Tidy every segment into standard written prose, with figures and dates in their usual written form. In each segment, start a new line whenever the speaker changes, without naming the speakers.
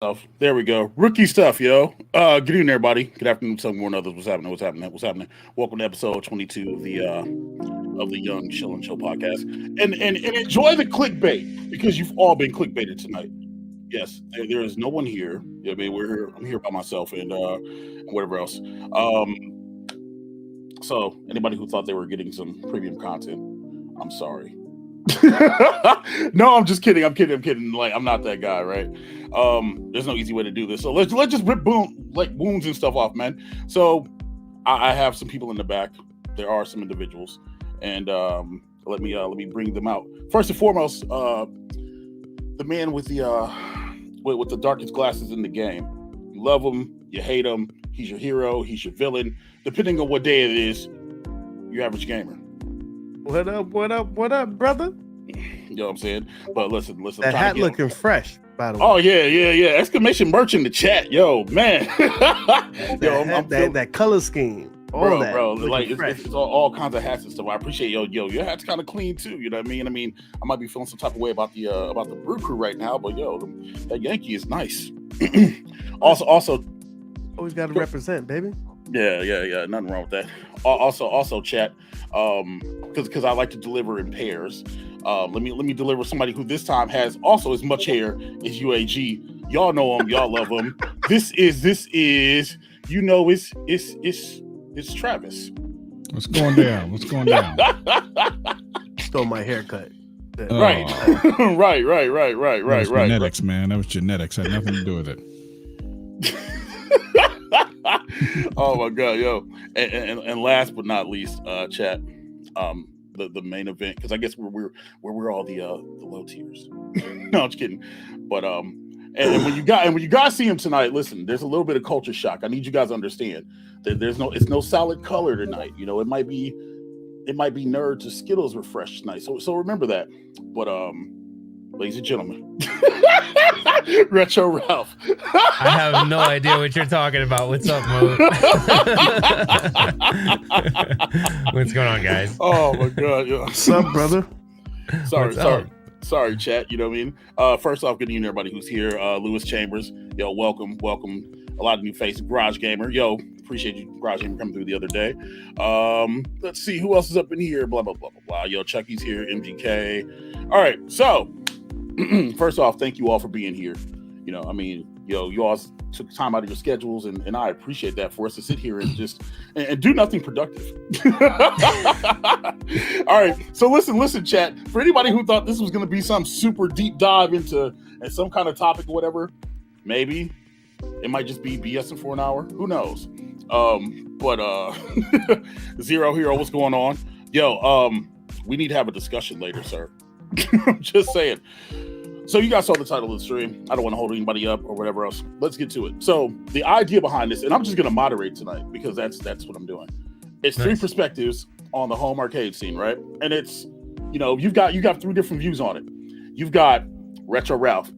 stuff. There we go. Rookie stuff, yo. Good evening, everybody. Good afternoon, some more and others. What's happening? What's happening? What's happening? Welcome to episode 22 of the Young Shill and Chill podcast. And enjoy the clickbait because you've all been clickbaited tonight. Yes, there is no one here. Yeah, I mean, we're here. I'm here by myself and whatever else. So anybody who thought they were getting some premium content, I'm sorry. No, I'm just kidding. I'm kidding. Like, I'm not that guy, right? There's no easy way to do this. So let's just rip wounds and stuff off, man. So I have some people in the back. There are some individuals, and let me bring them out. First and foremost, the man with the darkest glasses in the game. You love him, you hate him. He's your hero. He's your villain. Depending on what day it is, your average gamer.
What up, brother?
You know what I'm saying? But listen.
That hat looking fresh, by the way.
Oh, yeah. Exclamation merch in the chat. Yo, man.
That color scheme.
Bro, like it's all kinds of hats and stuff. I appreciate your hat's kind of clean too. You know what I mean? I might be feeling some type of way about the Brew Crew right now, but that Yankee is nice. also,
always got to represent, baby.
Yeah. Nothing wrong with that. Also, chat. Because I like to deliver in pairs. Let me deliver somebody who this time has also as much hair as UAG. Y'all know him. Y'all love him. This is. It's Travis.
What's going down?
Stole my haircut.
Right.
Genetics, man. That was genetics. Had nothing to do with it.
Oh my god, yo. And last but not least, chat, the main event, because I guess we're all the low tiers. No, I'm just kidding. But and when you guys see him tonight, listen, there's a little bit of culture shock. I need you guys to understand that it's no solid color tonight. It might be Nerds or Skittles refreshed tonight. So remember that. But ladies and gentlemen, Retro Ralph.
I have no idea what you're talking about. What's up, Mo? What's going on, guys?
Oh my god, yo.
What's up, brother?
Sorry, chat. You know what I mean? First off, good evening, everybody who's here. Lewis Chambers, yo, welcome. A lot of new faces. Garage Gamer, yo, appreciate you, Garage Gamer, coming through the other day. Let's see who else is up in here. Blah blah blah blah blah. Yo, Chucky's here. MGK. All right, so first off, thank you all for being here. You all took time out of your schedules, and I appreciate that, for us to sit here and just and do nothing productive. All right, so listen, chat. For anybody who thought this was going to be some super deep dive into some kind of topic or whatever, maybe it might just be BSing for an hour. Who knows? But Zero Hero, what's going on? Yo, we need to have a discussion later, sir. I'm just saying. So you guys saw the title of the stream. I don't want to hold anybody up or whatever else. Let's get to it. So the idea behind this, and I'm just going to moderate tonight because that's what I'm doing. It's nice. 3 perspectives on the home arcade scene, right? And it's, you've got 3 different views on it. You've got Retro Ralph,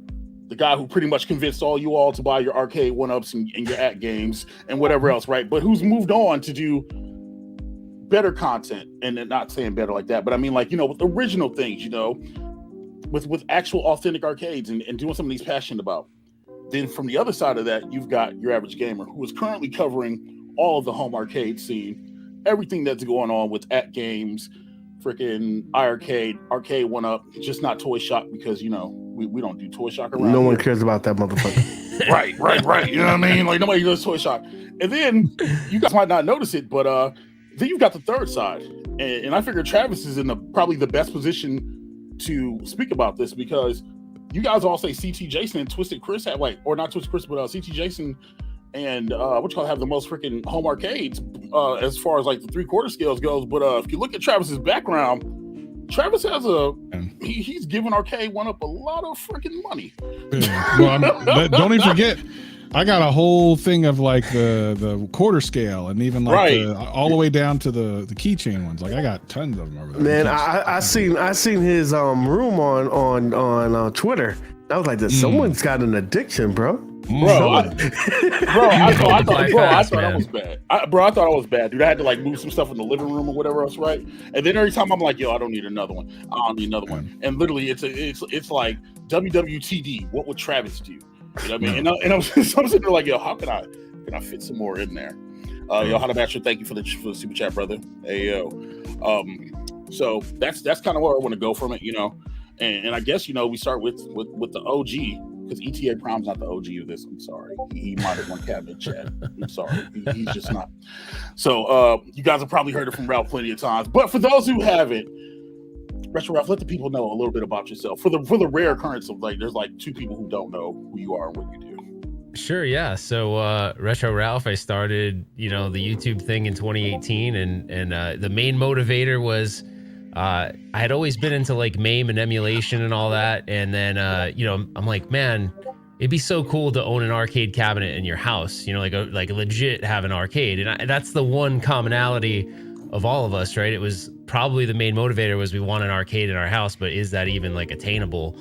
the guy who pretty much convinced all you all to buy your arcade 1-ups and your at games and whatever else, right? But who's moved on to do better content, and not saying better like that, but I mean, like, with original things, with actual authentic arcades and doing something he's passionate about. Then from the other side of that, you've got your average gamer who is currently covering all of the home arcade scene, everything that's going on with at games, freaking iArcade, arcade 1-up, just not Toy Shock, because we don't do Toy Shock around.
No
here.
one cares about that motherfucker.
Right. You know what I mean? Like, nobody does Toy Shock. And then you guys might not notice it, but then you've got the third side, and I figure Travis is in probably the best position to speak about this, because you guys all say CT Jason and Twisted Chris have, like, or not Twisted Chris, but CT Jason and have the most freaking home arcades as far as like the 3/4 scales goes. But if you look at Travis's background, Travis has he's giving arcade 1-up a lot of freaking money.
Yeah. Well, don't even forget, I got a whole thing of like the quarter scale, and even like all the way down to the keychain ones. Like, I got tons of them over there.
Man, I seen his room on Twitter. I was like, someone's got an addiction, bro.
I thought I was bad. I thought I was bad, dude. I had to like move some stuff in the living room or whatever else, right? And then every time I'm like, yo, I don't need another one. And literally, it's like WWTD. What would Travis do? You know what I mean? And I'm sitting there like, yo, how can I fit some more in there? Yo, How to Bachelor, thank you for the super chat, brother. Hey, yo. So that's kind of where I want to go from it, you know. And I guess, you know, we start with the OG, because ETA Prime's not the OG of this. I'm sorry. He might have won cabinet chat. I'm sorry. He's just not. So you guys have probably heard it from Ralph plenty of times. But for those who haven't, Retro Ralph, let the people know a little bit about yourself. For the rare occurrence of like, there's like 2 people who don't know who you are and what you do.
Sure, yeah. So Retro Ralph, I started, you know, the YouTube thing in 2018, and the main motivator was I had always been into like MAME and emulation and all that, and then you know, I'm like, man, it'd be so cool to own an arcade cabinet in your house, you know, like legit have an arcade, and that's the one commonality of all of us, right? It was probably the main motivator was we want an arcade in our house, but is that even like attainable?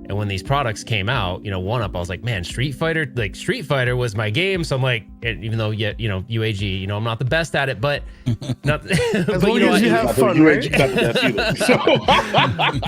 And when these products came out, you know, one up, I was like, man, Street Fighter was my game. So I'm like, even though, yeah, you know, UAG, you know, I'm not the best at it, but not,
as long as you have fun, right?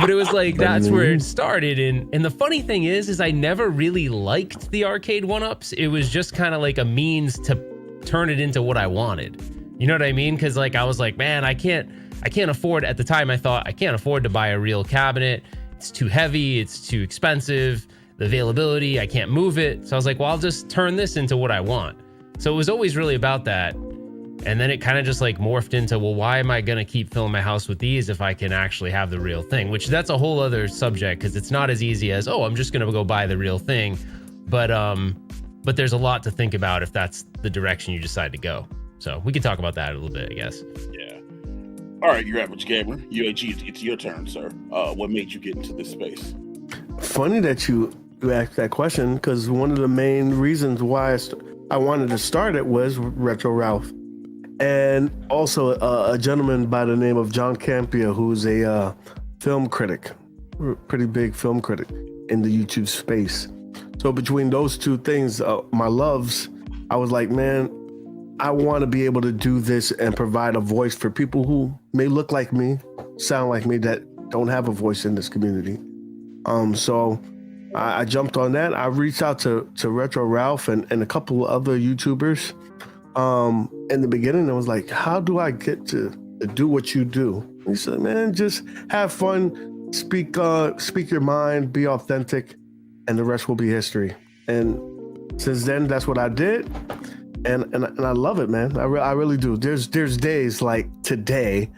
But it was like, that's where it started. And the funny thing is I never really liked the arcade one-ups. It was just kind of like a means to turn it into what I wanted. You know what I mean? Because like, I was like, man, I can't afford, at the time I thought I can't afford to buy a real cabinet. It's too heavy, it's too expensive, the availability, I can't move it. So I was like, well, I'll just turn this into what I want. So it was always really about that. And then it kind of just like morphed into, well, why am I going to keep filling my house with these if I can actually have the real thing? Which that's a whole other subject, because it's not as easy as, oh, I'm just going to go buy the real thing. But there's a lot to think about if that's the direction you decide to go. So we could talk about that a little bit, I guess.
Yeah. All right, your average gamer, UAG, it's your turn, sir. What made you get into this space?
Funny that you asked that question, because one of the main reasons why I wanted to start it was Retro Ralph, and also a gentleman by the name of John Campia, who's a film critic, pretty big film critic in the YouTube space. So between those two things, my loves, I was like, man, I want to be able to do this and provide a voice for people who may look like me, sound like me, that don't have a voice in this community. So I jumped on that. I reached out to Retro Ralph and a couple of other YouTubers. In the beginning, I was like, how do I get to do what you do? And he said, man, just have fun, speak your mind, be authentic, and the rest will be history. And since then, that's what I did. And I love it, man. I really do. There's days like today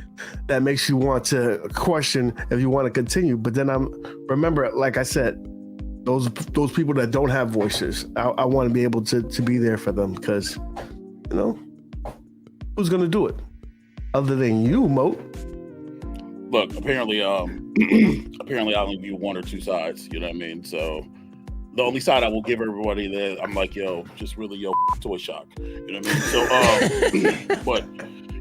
that makes you want to question if you want to continue. But then remember, like I said, those people that don't have voices, I want to be able to be there for them, because, you know, who's gonna do it other than you, Moat?
Look, apparently I only view one or two sides. You know what I mean? So the only side I will give everybody that I'm like, yo, just really, yo, toy shock. You know what I mean? So, but,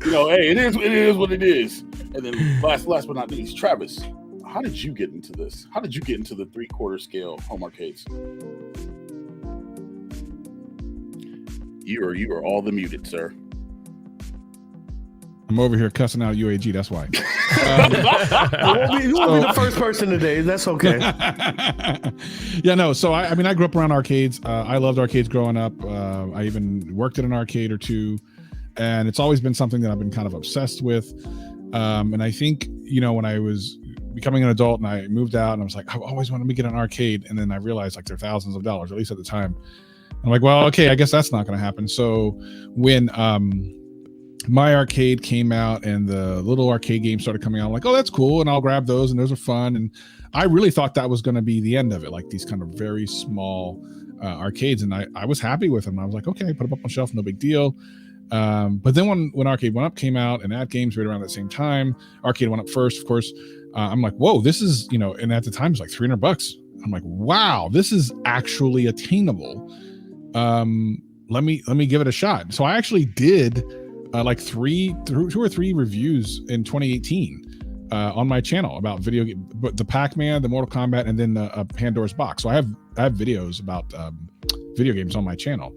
you know, hey, it is what it is. And then last but not least, Travis, how did you get into this? How did you get into the 3/4 scale home arcades? You are all the muted, sir.
I'm over here cussing out UAG. That's why.
You won't be the first person today. That's okay.
Yeah, no. So I mean, I grew up around arcades. I loved arcades growing up. I even worked at an arcade or two, and it's always been something that I've been kind of obsessed with. And I think, you know, when I was becoming an adult and I moved out, and I was like, I always wanted to get an arcade, and then I realized like they're thousands of dollars, at least at the time. I'm like, well, okay, I guess that's not going to happen. So when My Arcade came out and the little arcade games started coming out, I'm like, oh, that's cool, and I'll grab those, and those are fun. And I really thought that was going to be the end of it, like these kind of very small arcades, and I was happy with them. I was like, okay, put them up on the shelf, no big deal. But then when Arcade 1-Up came out, and Ad Games right around that same time, Arcade 1-Up first, of course, I'm like, whoa, this is, you know, and at the time it was like $300. I'm like, wow, this is actually attainable. Let me give it a shot. So I actually did like two or three reviews in 2018 on my channel about video game, but the Pac-Man, the Mortal Kombat, and then the Pandora's Box. So I have videos about video games on my channel,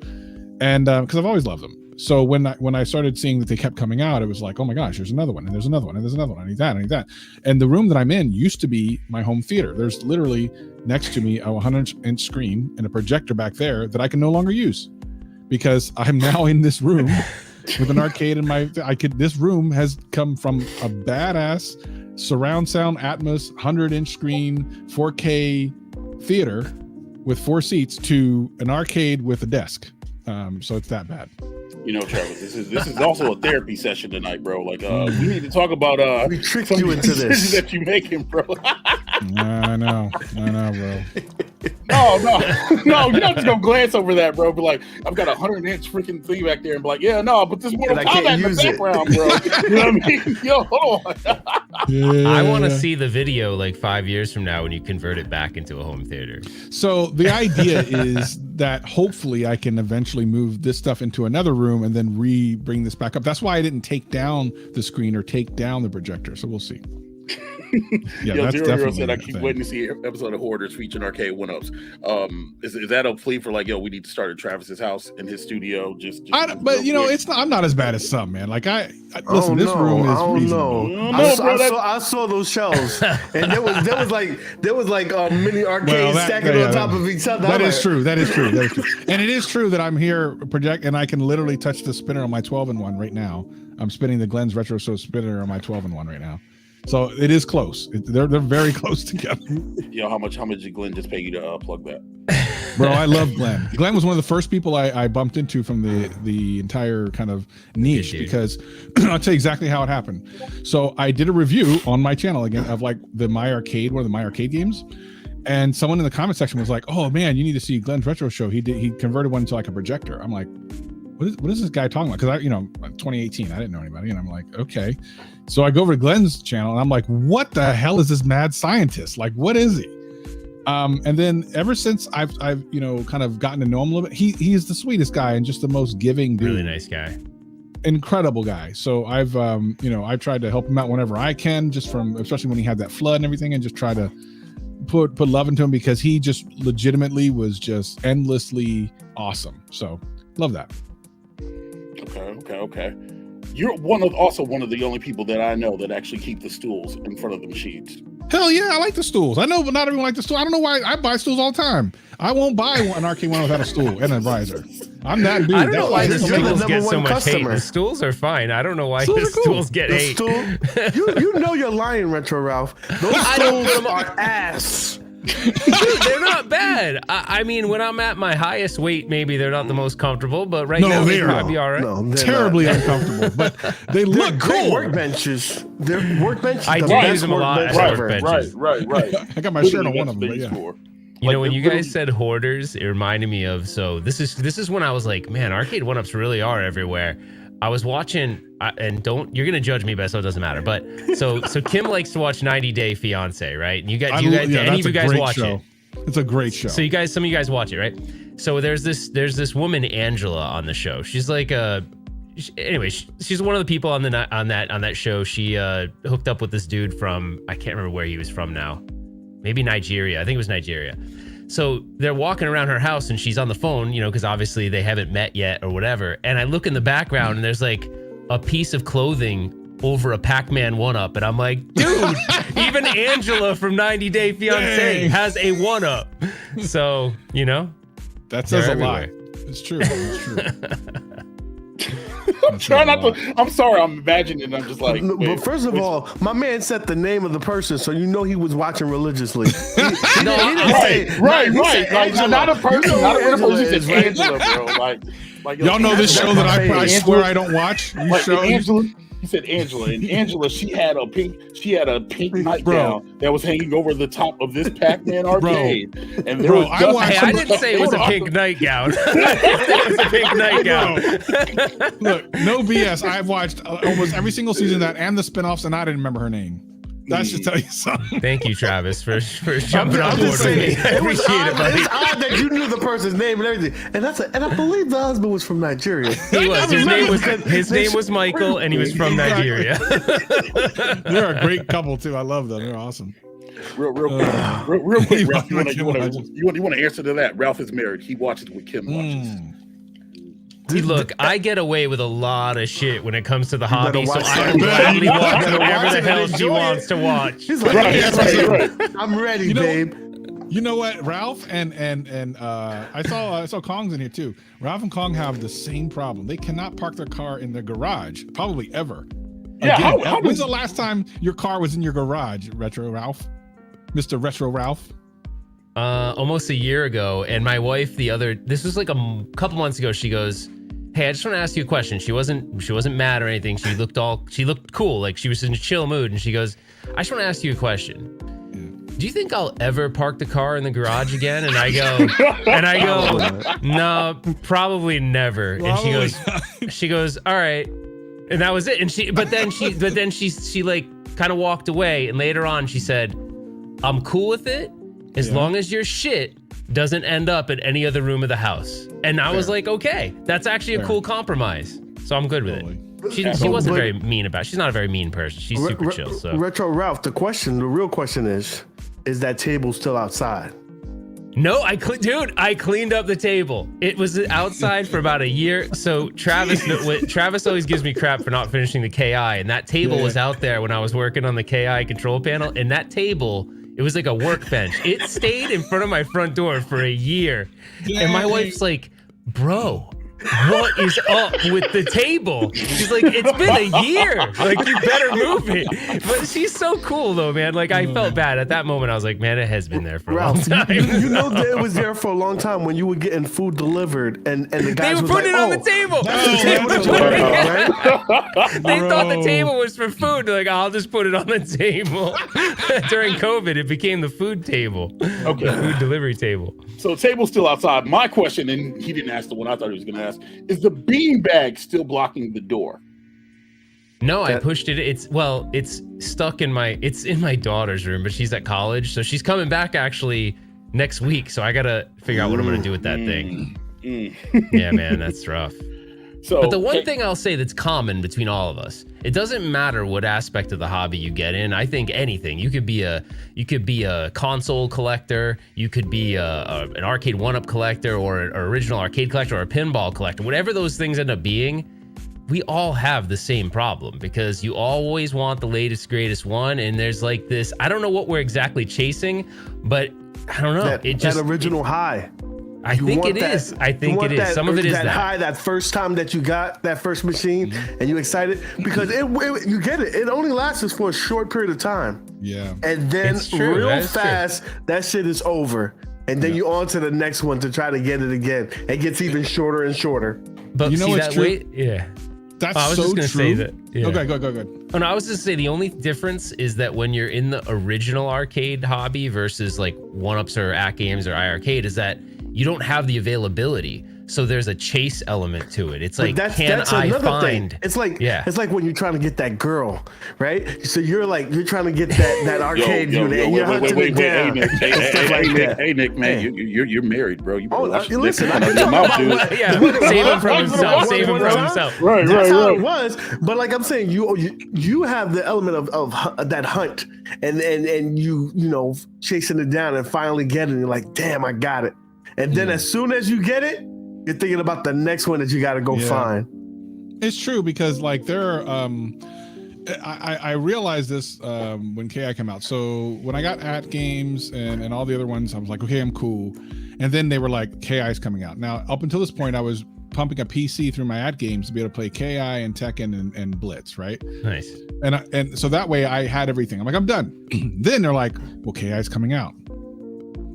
and because I've always loved them. So when I started seeing that they kept coming out, it was like, oh my gosh, there's another one, and there's another one, and there's another one. I need that, I need that. And the room that I'm in used to be my home theater. There's literally next to me a 100-inch screen and a projector back there that I can no longer use because I'm now in this room with an arcade in this room has come from a badass surround sound Atmos 100-inch screen 4K theater with 4 seats to an arcade with a desk. So it's that bad.
You know, Travis, this is also a therapy session tonight, bro. Like, we need to talk about
we tricked you into this
that you making, bro.
I know, bro.
No, you're not just gonna glance over that, bro. But like, I've got a 100-inch freaking thing back there, and be like, yeah, no, but this Mortal Kombat in the background, bro. You know what I mean? Yo, hold on.
Yeah.
I want to see the video like 5 years from now when you convert it back into a home theater.
So the idea is that hopefully I can eventually move this stuff into another room and then bring this back up. That's why I didn't take down the screen or take down the projector. So we'll see. Yeah,
Yo,
that's
Zero
definitely
said I keep waiting to see an episode of Hoarders featuring arcade one-ups. Is that a plea for like, yo, we need to start at Travis's house in his studio?
But you know, it's not. I'm not as bad as some, man. Like I listen. This room is reasonable.
I saw those shelves, and there was like mini arcades stacking on top of each other.
That is true. And it is true that I'm here and I can literally touch the spinner on my 12-in-1 right now. I'm spinning the Glenn's Retro Show spinner on my 12-in-1 right now. So it is close. They're very close together.
Yo, how much did Glenn just pay you to plug that?
Bro, I love Glenn. Glenn was one of the first people I bumped into from the entire kind of niche because I'll tell you exactly how it happened. So I did a review on my channel again of like one of the My Arcade games. And someone in the comment section was like, oh man, you need to see Glenn's Retro Show. He converted one into like a projector. I'm like, what is this guy talking about? Because 2018, I didn't know anybody. And I'm like, okay. So I go over to Glenn's channel and I'm like, what the hell is this mad scientist? Like, what is he? And then ever since I've kind of gotten to know him a little bit, he is the sweetest guy and just the most giving dude.
Really nice guy.
Incredible guy. So I've tried to help him out whenever I can, especially when he had that flood and everything, and just try to put love into him because he just legitimately was just endlessly awesome. So love that.
Okay. You're one of the only people that I know that actually keep the stools in front of the machines.
Hell yeah, I like the stools. I know, but not everyone likes the stool. I don't know why. I buy stools all the time. I won't buy an arcade one without a stool and a visor. I'm that dude.
I don't know why the stools get so much
customer.
hate. The stools are fine. I don't know why the stools get hate.
You know you're lying, Retro Ralph. Those stools are ass.
Dude, they're not bad. I mean, when I'm at my highest weight, maybe they're not the most comfortable, but now they'd probably be all right.
No,
terribly uncomfortable, but they look cool.
Workbenches. They're workbenches.
I do use them a lot as workbenches.
Right.
I got my shirt on one of them, but yeah.
You know, when you guys said hoarders, it reminded me of, so this is when I was like, man, arcade one-ups really are everywhere. I was watching, and you're gonna judge me, but so it doesn't matter. But so Kim likes to watch 90 Day Fiance, right? And any of you guys watch it?
It's a great show.
So some of you guys watch it, right? So there's this woman Angela on the show. She's like she's one of the people on that show. She hooked up with this dude from, I can't remember where he was from now, maybe Nigeria. I think it was Nigeria. So they're walking around her house and she's on the phone, because obviously they haven't met yet or whatever. And I look in the background and there's like a piece of clothing over a Pac-Man 1-up. And I'm like, dude, even Angela from 90 Day Fiance has a 1-up. So,
that says a lot. It's true.
I'm trying not to. I'm sorry. I'm imagining. I'm just like.
But first of all, my man said the name of the person, so you know he was watching religiously.
Right. Like not a person. Not a person. He said Angela, bro. Like
y'all know this show that I swear I don't watch.
Angela. He said Angela, and Angela, she had a pink nightgown that was hanging over the top of this Pac-Man arcade. And there was
I didn't say it was a pink nightgown. It was a pink nightgown.
Look, no BS. I've watched almost every single season of that and the spinoffs, and I didn't remember her name. That should tell you something.
Thank you, Travis, for jumping on board with me. I appreciate it, buddy.
It's odd that you knew the person's name and everything. And I believe the husband was from Nigeria.
He was. His name was Michael, and he was from Nigeria.
They're a great couple too. I love them. They're awesome.
Real quick, Ralph. You want to answer to that? Ralph is married. He watches what Kim watches.
Look, I get away with a lot of shit when it comes to the
better
hobby, so
watch
I
it.
will gladly watch
You better
whatever
watch
the
it
hell
and
she
enjoy
wants
it.
to watch.
He's like,
Right.
I'm ready,
You know-
babe.
You know what, Ralph and I saw Kong's in here too. Ralph and Kong have the same problem. They cannot park their car in their garage, probably ever.
Yeah, how
when's
does-
the last time your car was in your garage, Retro Ralph? Mr. Retro Ralph?
Almost a year ago, and my wife this was like a couple months ago, she goes, "Hey, I just want to ask you a question." She wasn't mad or anything. She looked cool, like she was in a chill mood, and she goes, "I just want to ask you a question. Do you think I'll ever park the car in the garage again?" And I go, "No, probably never." And she goes, "All right." And that was it. And but then she like kind of walked away. And later on she said, "I'm cool with it as long as your shit doesn't end up in any other room of the house." And I was like, okay, that's actually a cool compromise. So I'm good with it. She wasn't very mean about it. She's not a very mean person. She's super chill. So
Retro Ralph, the real question is that table still outside?
no, I cleaned up the table. It was outside for about a year. So Travis always gives me crap for not finishing the KI, and that table was out there when I was working on the KI control panel. And that table, it was like a workbench. It stayed in front of my front door for a year. And my wife's like, "Bro, what is up with the table?" She's like, "It's been a year. Like, you better move it." But she's so cool though, man. Like, I felt bad at that moment. I was like, man, it has been there for a long
Ralph,
time.
you know that it was there for a long time when you were getting food delivered and the
They
guys
were
was
putting
like,
it on the table.
that's the table that you're talking about, right?
They thought the
Bro.
table was for food. They're like, "I'll just put it on the table." During COVID, it became the food table.
Okay.
The food delivery table.
So table's still outside. My question, and he didn't ask the one I thought he was going to ask, is the beanbag still blocking the door?
No, I pushed it. It's stuck in my daughter's room, but she's at college. So she's coming back actually next week. So I got to figure out what I'm going to do with that thing. Yeah, man, that's rough.
So,
But the one thing I'll say that's common between all of us, it doesn't matter what aspect of the hobby you get in. I think anything. You could be a console collector, you could be an arcade one-up collector, or an original arcade collector, or a pinball collector. Whatever those things end up being, we all have the same problem, because you always want the latest, greatest one. And there's like this, I don't know what we're exactly chasing, but I don't know.
That original high.
I think it is. Some of it is that
high, that first time that you got that first machine and you excited because you get it. It only lasts for a short period of time.
Yeah.
And then
It's true.
real
That is
fast, that shit is over. And then you on to the next one to try to get it again. It gets even shorter and shorter.
But
You know
see
what's
that
true?
way, yeah.
That's
I was
so
just gonna
true.
say that. Yeah.
Okay, go.
Oh, no, I was just say the only difference is that when you're in the original arcade hobby versus like one-ups or at games or iArcade, is that you don't have the availability. So there's a chase element to it. It's like,
But
can I find?
thing. It's like
Yeah.
it's like when you're trying to get that girl, right? So you're trying to get that arcade unit, and you're hunting it down.
Hey, Nick, man, you're married, bro. You better watch this
listen,
dick
I'm
in your mouth, dude.
Yeah, save him from himself. Save him from himself.
Right,
That's how
right.
it was. But like I'm saying, you have the element of that hunt, and you know chasing it down and finally getting it. You're like, damn, I got it. And then as soon as you get it, you're thinking about the next one that you got to go find.
It's true, because like there are, I realized this when KI came out. So when I got at games and all the other ones, I was like, okay, I'm cool. And then they were like, KI's coming out. Now, up until this point, I was pumping a PC through my at games to be able to play KI and Tekken and Blitz, right?
Nice.
And so that way I had everything. I'm like, I'm done. Then they're like, well, KI's coming out.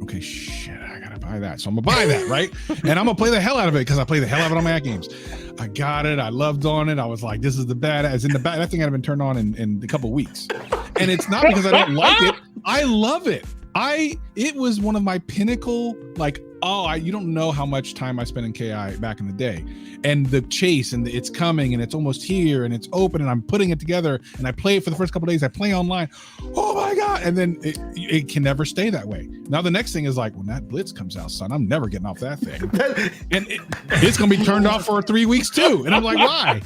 Okay, shit, I gotta buy that. So I'm gonna buy that, right? And I'm gonna play the hell out of it because I play the hell out of it on my at games. I got it. I loved on it. I was like, this is the badass. In the back, that thing had been turned on in a couple weeks. And it's not because I don't like it. I love it. It was one of my pinnacle, like, you don't know how much time I spent in KI back in the day. And the chase, and it's coming, and it's almost here, and it's open, and I'm putting it together, and I play it for the first couple of days. I play online. Oh my God. And then it can never stay that way. Now the next thing is like, when that Blitz comes out, son, I'm never getting off that thing. And it's going to be turned off for 3 weeks too. And I'm like, why?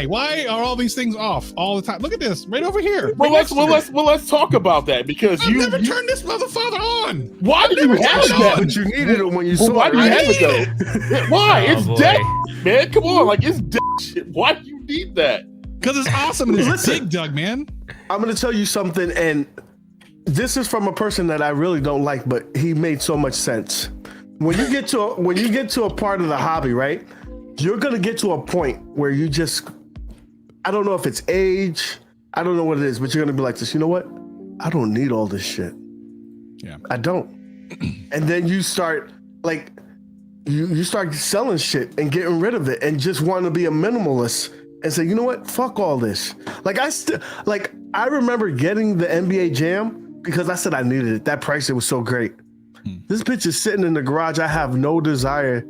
Why are all these things off all the time? Look at this right over here.
Well, let's talk about that, because
I've never turned this motherfucker on.
Why did you have that?
But you needed needed it when you
Well,
saw
why
it.
do you
Right?
have it though? Why?
Oh,
It's
boy.
dead, man. Come on, like it's dead shit. Why do you need that?
Because it's awesome and it's
Listen.
big, Doug, man.
I'm gonna tell you something, and this is from a person that I really don't like, but he made so much sense. When you get to a part of the hobby, right? You're gonna get to a point where you just, I don't know if it's age, I don't know what it is, but you're gonna be like this. You know what? I don't need all this shit.
Yeah.
I don't. And then you start like you start selling shit and getting rid of it and just want to be a minimalist and say, you know what? Fuck all this. Like I remember getting the NBA Jam because I said I needed it. That price, it was so great. This bitch is sitting in the garage. I have no desire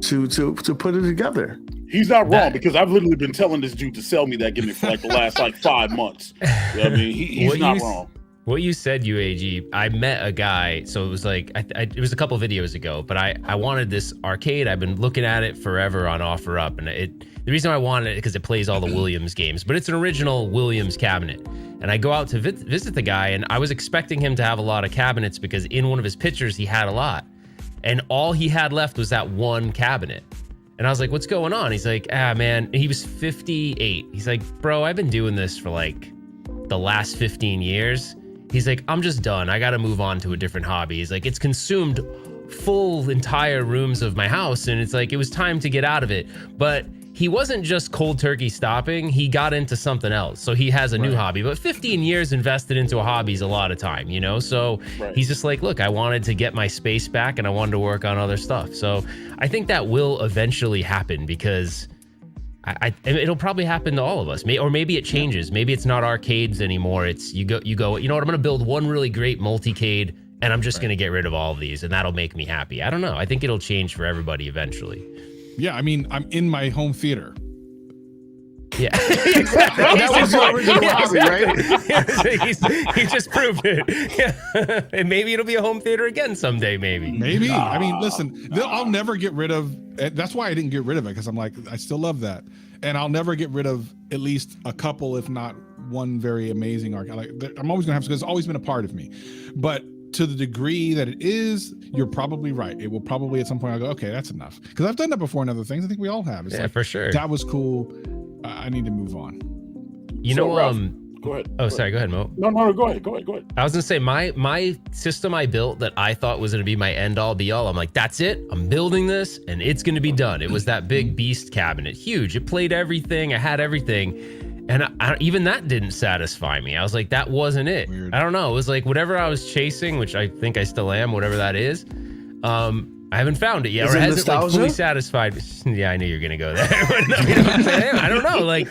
to put it together.
He's not wrong because I've literally been telling this dude to sell me that gimmick for like the last like 5 months. You know what I mean, he's not wrong.
What you said, UAG, I met a guy, so it was like, it was a couple videos ago, but I wanted this arcade. I've been looking at it forever on OfferUp, and the reason I wanted it because it plays all the Williams games, but it's an original Williams cabinet. And I go out to visit the guy, and I was expecting him to have a lot of cabinets because in one of his pictures, he had a lot. And all he had left was that one cabinet. And I was like, what's going on? He's like, man, and he was 58. He's like, bro, I've been doing this for like the last 15 years. He's like, I'm just done. I got to move on to a different hobby. He's like, it's consumed full entire rooms of my house. And it's like, it was time to get out of it. But he wasn't just cold turkey stopping. He got into something else. So he has a new hobby. But 15 years invested into a hobby is a lot of time, you know? So he's just like, look, I wanted to get my space back and I wanted to work on other stuff. So I think that will eventually happen because it'll probably happen to all of us. Or maybe it changes. Maybe it's not arcades anymore. It's you go, you know what? I'm going to build one really great multicade and I'm just going to get rid of all of these and that'll make me happy. I don't know. I think it'll change for everybody eventually.
Yeah, I mean, I'm in my home theater.
Yeah,
That was your original hobby, right?
he just proved it. Yeah. And maybe it'll be a home theater again someday. Maybe.
I mean, listen, I'll never get rid of. That's why I didn't get rid of it because I'm like, I still love that, and I'll never get rid of at least a couple, if not one, very amazing arcade. Like, I'm always gonna have because it's always been a part of me, but to the degree that it is, you're probably right. It will probably at some point I'll go, okay, that's enough. Because I've done that before in other things. I think we all have. It's
yeah,
like,
for sure.
That was cool. I need to move on.
You know,
Ralph, go ahead.
Oh, sorry. Go ahead, Mo.
No, go ahead.
I was gonna say my system I built that I thought was gonna be my end all be all. I'm like, that's it. I'm building this and it's gonna be done. It was that big beast cabinet, huge. It played everything. I had everything. And even that didn't satisfy me. I was like, that wasn't it.
Weird.
I don't know. It was like whatever I was chasing, which I think I still am, whatever that is. I haven't found it yet.
Is
or
it
has it like
nostalgia?
fully satisfied? Yeah, I knew you were gonna go there. You know what I'm saying? I don't know. Like,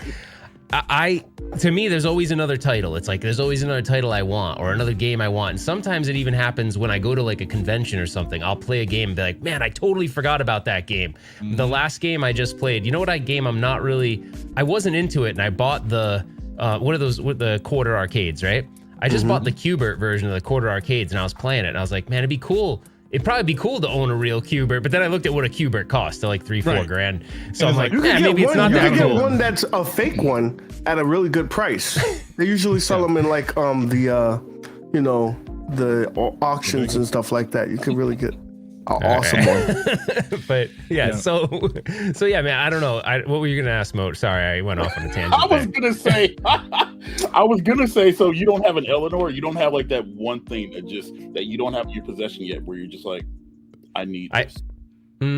to me, there's always another title. It's like there's always another title I want or another game I want. And sometimes it even happens when I go to like a convention or something. I'll play a game and be like, man, I totally forgot about that game. Mm-hmm. The last game I just played, you know what game I wasn't into it, and I bought the what are those with the quarter arcades, right? I just bought the Qbert version of the quarter arcades and I was playing it and I was like, man, it'd be cool. It'd probably be cool to own a real Qbert, but then I looked at what a Qbert cost, to like $3-4 grand. So I'm like, maybe it's not that cool.
You can get one that's a fake one at a really good price. They usually sell them in like the auctions and stuff like that. You can really get an awesome one.
But yeah, so yeah, man, I don't know. What were you gonna ask, Mo? Sorry, I went off on a tangent.
I was gonna say, so you don't have an Eleanor, you don't have like that one thing that you don't have in your possession yet, where you're just like, I need this.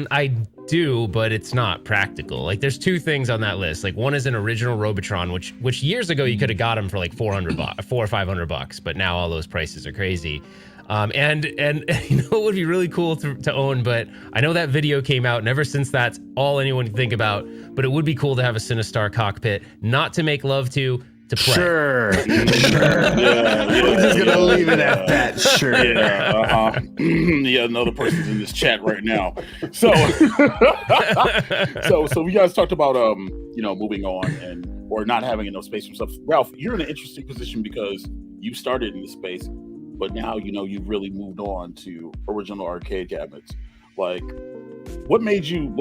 I do, but it's not practical. Like, there's two things on that list. Like, one is an original Robotron, which years ago you could have got them for like $400 or $500, but now all those prices are crazy. And you know what would be really cool to own, but I know that video came out and ever since that's all anyone can think about, but it would be cool to have a Sinistar cockpit, not to make love to play.
Sure.
Yeah,
We're just gonna leave it at that. Sure.
Yeah, yeah, another person's in this chat right now. So so we guys talked about moving on or not having enough space for stuff. Ralph, you're in an interesting position because you started in this space, but now you've really moved on to original arcade cabinets. Like, what made you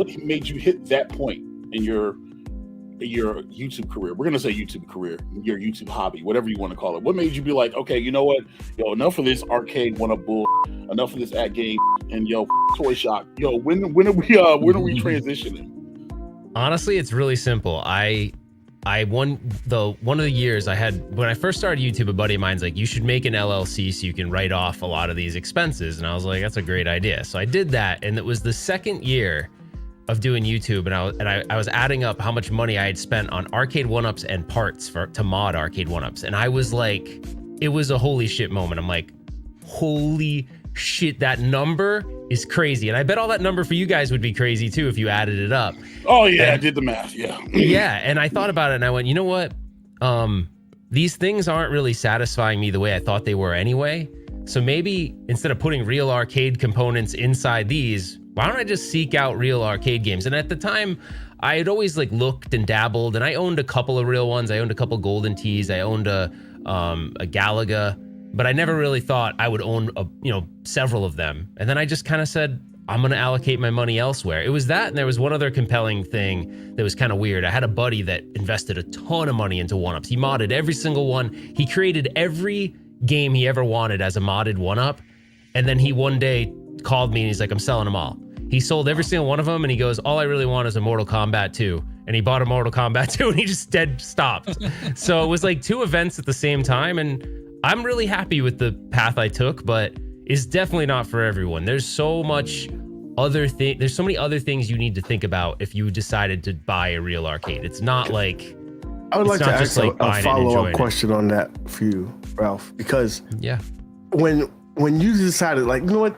hit that point in your your YouTube career, we're gonna say YouTube career, your YouTube hobby, whatever you want to call it. What made you be like, okay, you know what, yo, enough of this arcade one-up bull, enough of this at game, and yo, toy shop, yo, when are we transitioning?
Honestly, it's really simple. One of the years I had when I first started YouTube, a buddy of mine's like, you should make an LLC so you can write off a lot of these expenses, and I was like, that's a great idea. So I did that, and it was the second year of doing YouTube, and I was adding up how much money I had spent on arcade one-ups and parts to mod arcade one-ups, and I was like, it was a holy shit moment. I'm like, holy shit, that number is crazy. And I bet all that number for you guys would be crazy too if you added it up.
Oh yeah, I did the math. Yeah.
Yeah, and I thought about it and I went, you know what? These things aren't really satisfying me the way I thought they were anyway. So maybe instead of putting real arcade components inside these, why don't I just seek out real arcade games? And at the time, I had always like looked and dabbled, and I owned a couple of real ones. I owned a couple Golden Tees. I owned a Galaga, but I never really thought I would own several of them. And then I just kind of said, I'm gonna allocate my money elsewhere. It was that, and there was one other compelling thing that was kind of weird. I had a buddy that invested a ton of money into one-ups. He modded every single one. He created every game he ever wanted as a modded one-up, and then he one day called me and he's like, I'm selling them all. He sold every single one of them, and he goes, all I really want is a Mortal Kombat 2. And he bought a Mortal Kombat 2, and he just dead stopped. So it was like two events at the same time, and I'm really happy with the path I took, but it's definitely not for everyone. There's so much there's so many other things you need to think about if you decided to buy a real arcade. It's not like
I would like to ask a follow-up question
it.
on that for you, Ralph, because
yeah,
when you decided, like, you know what,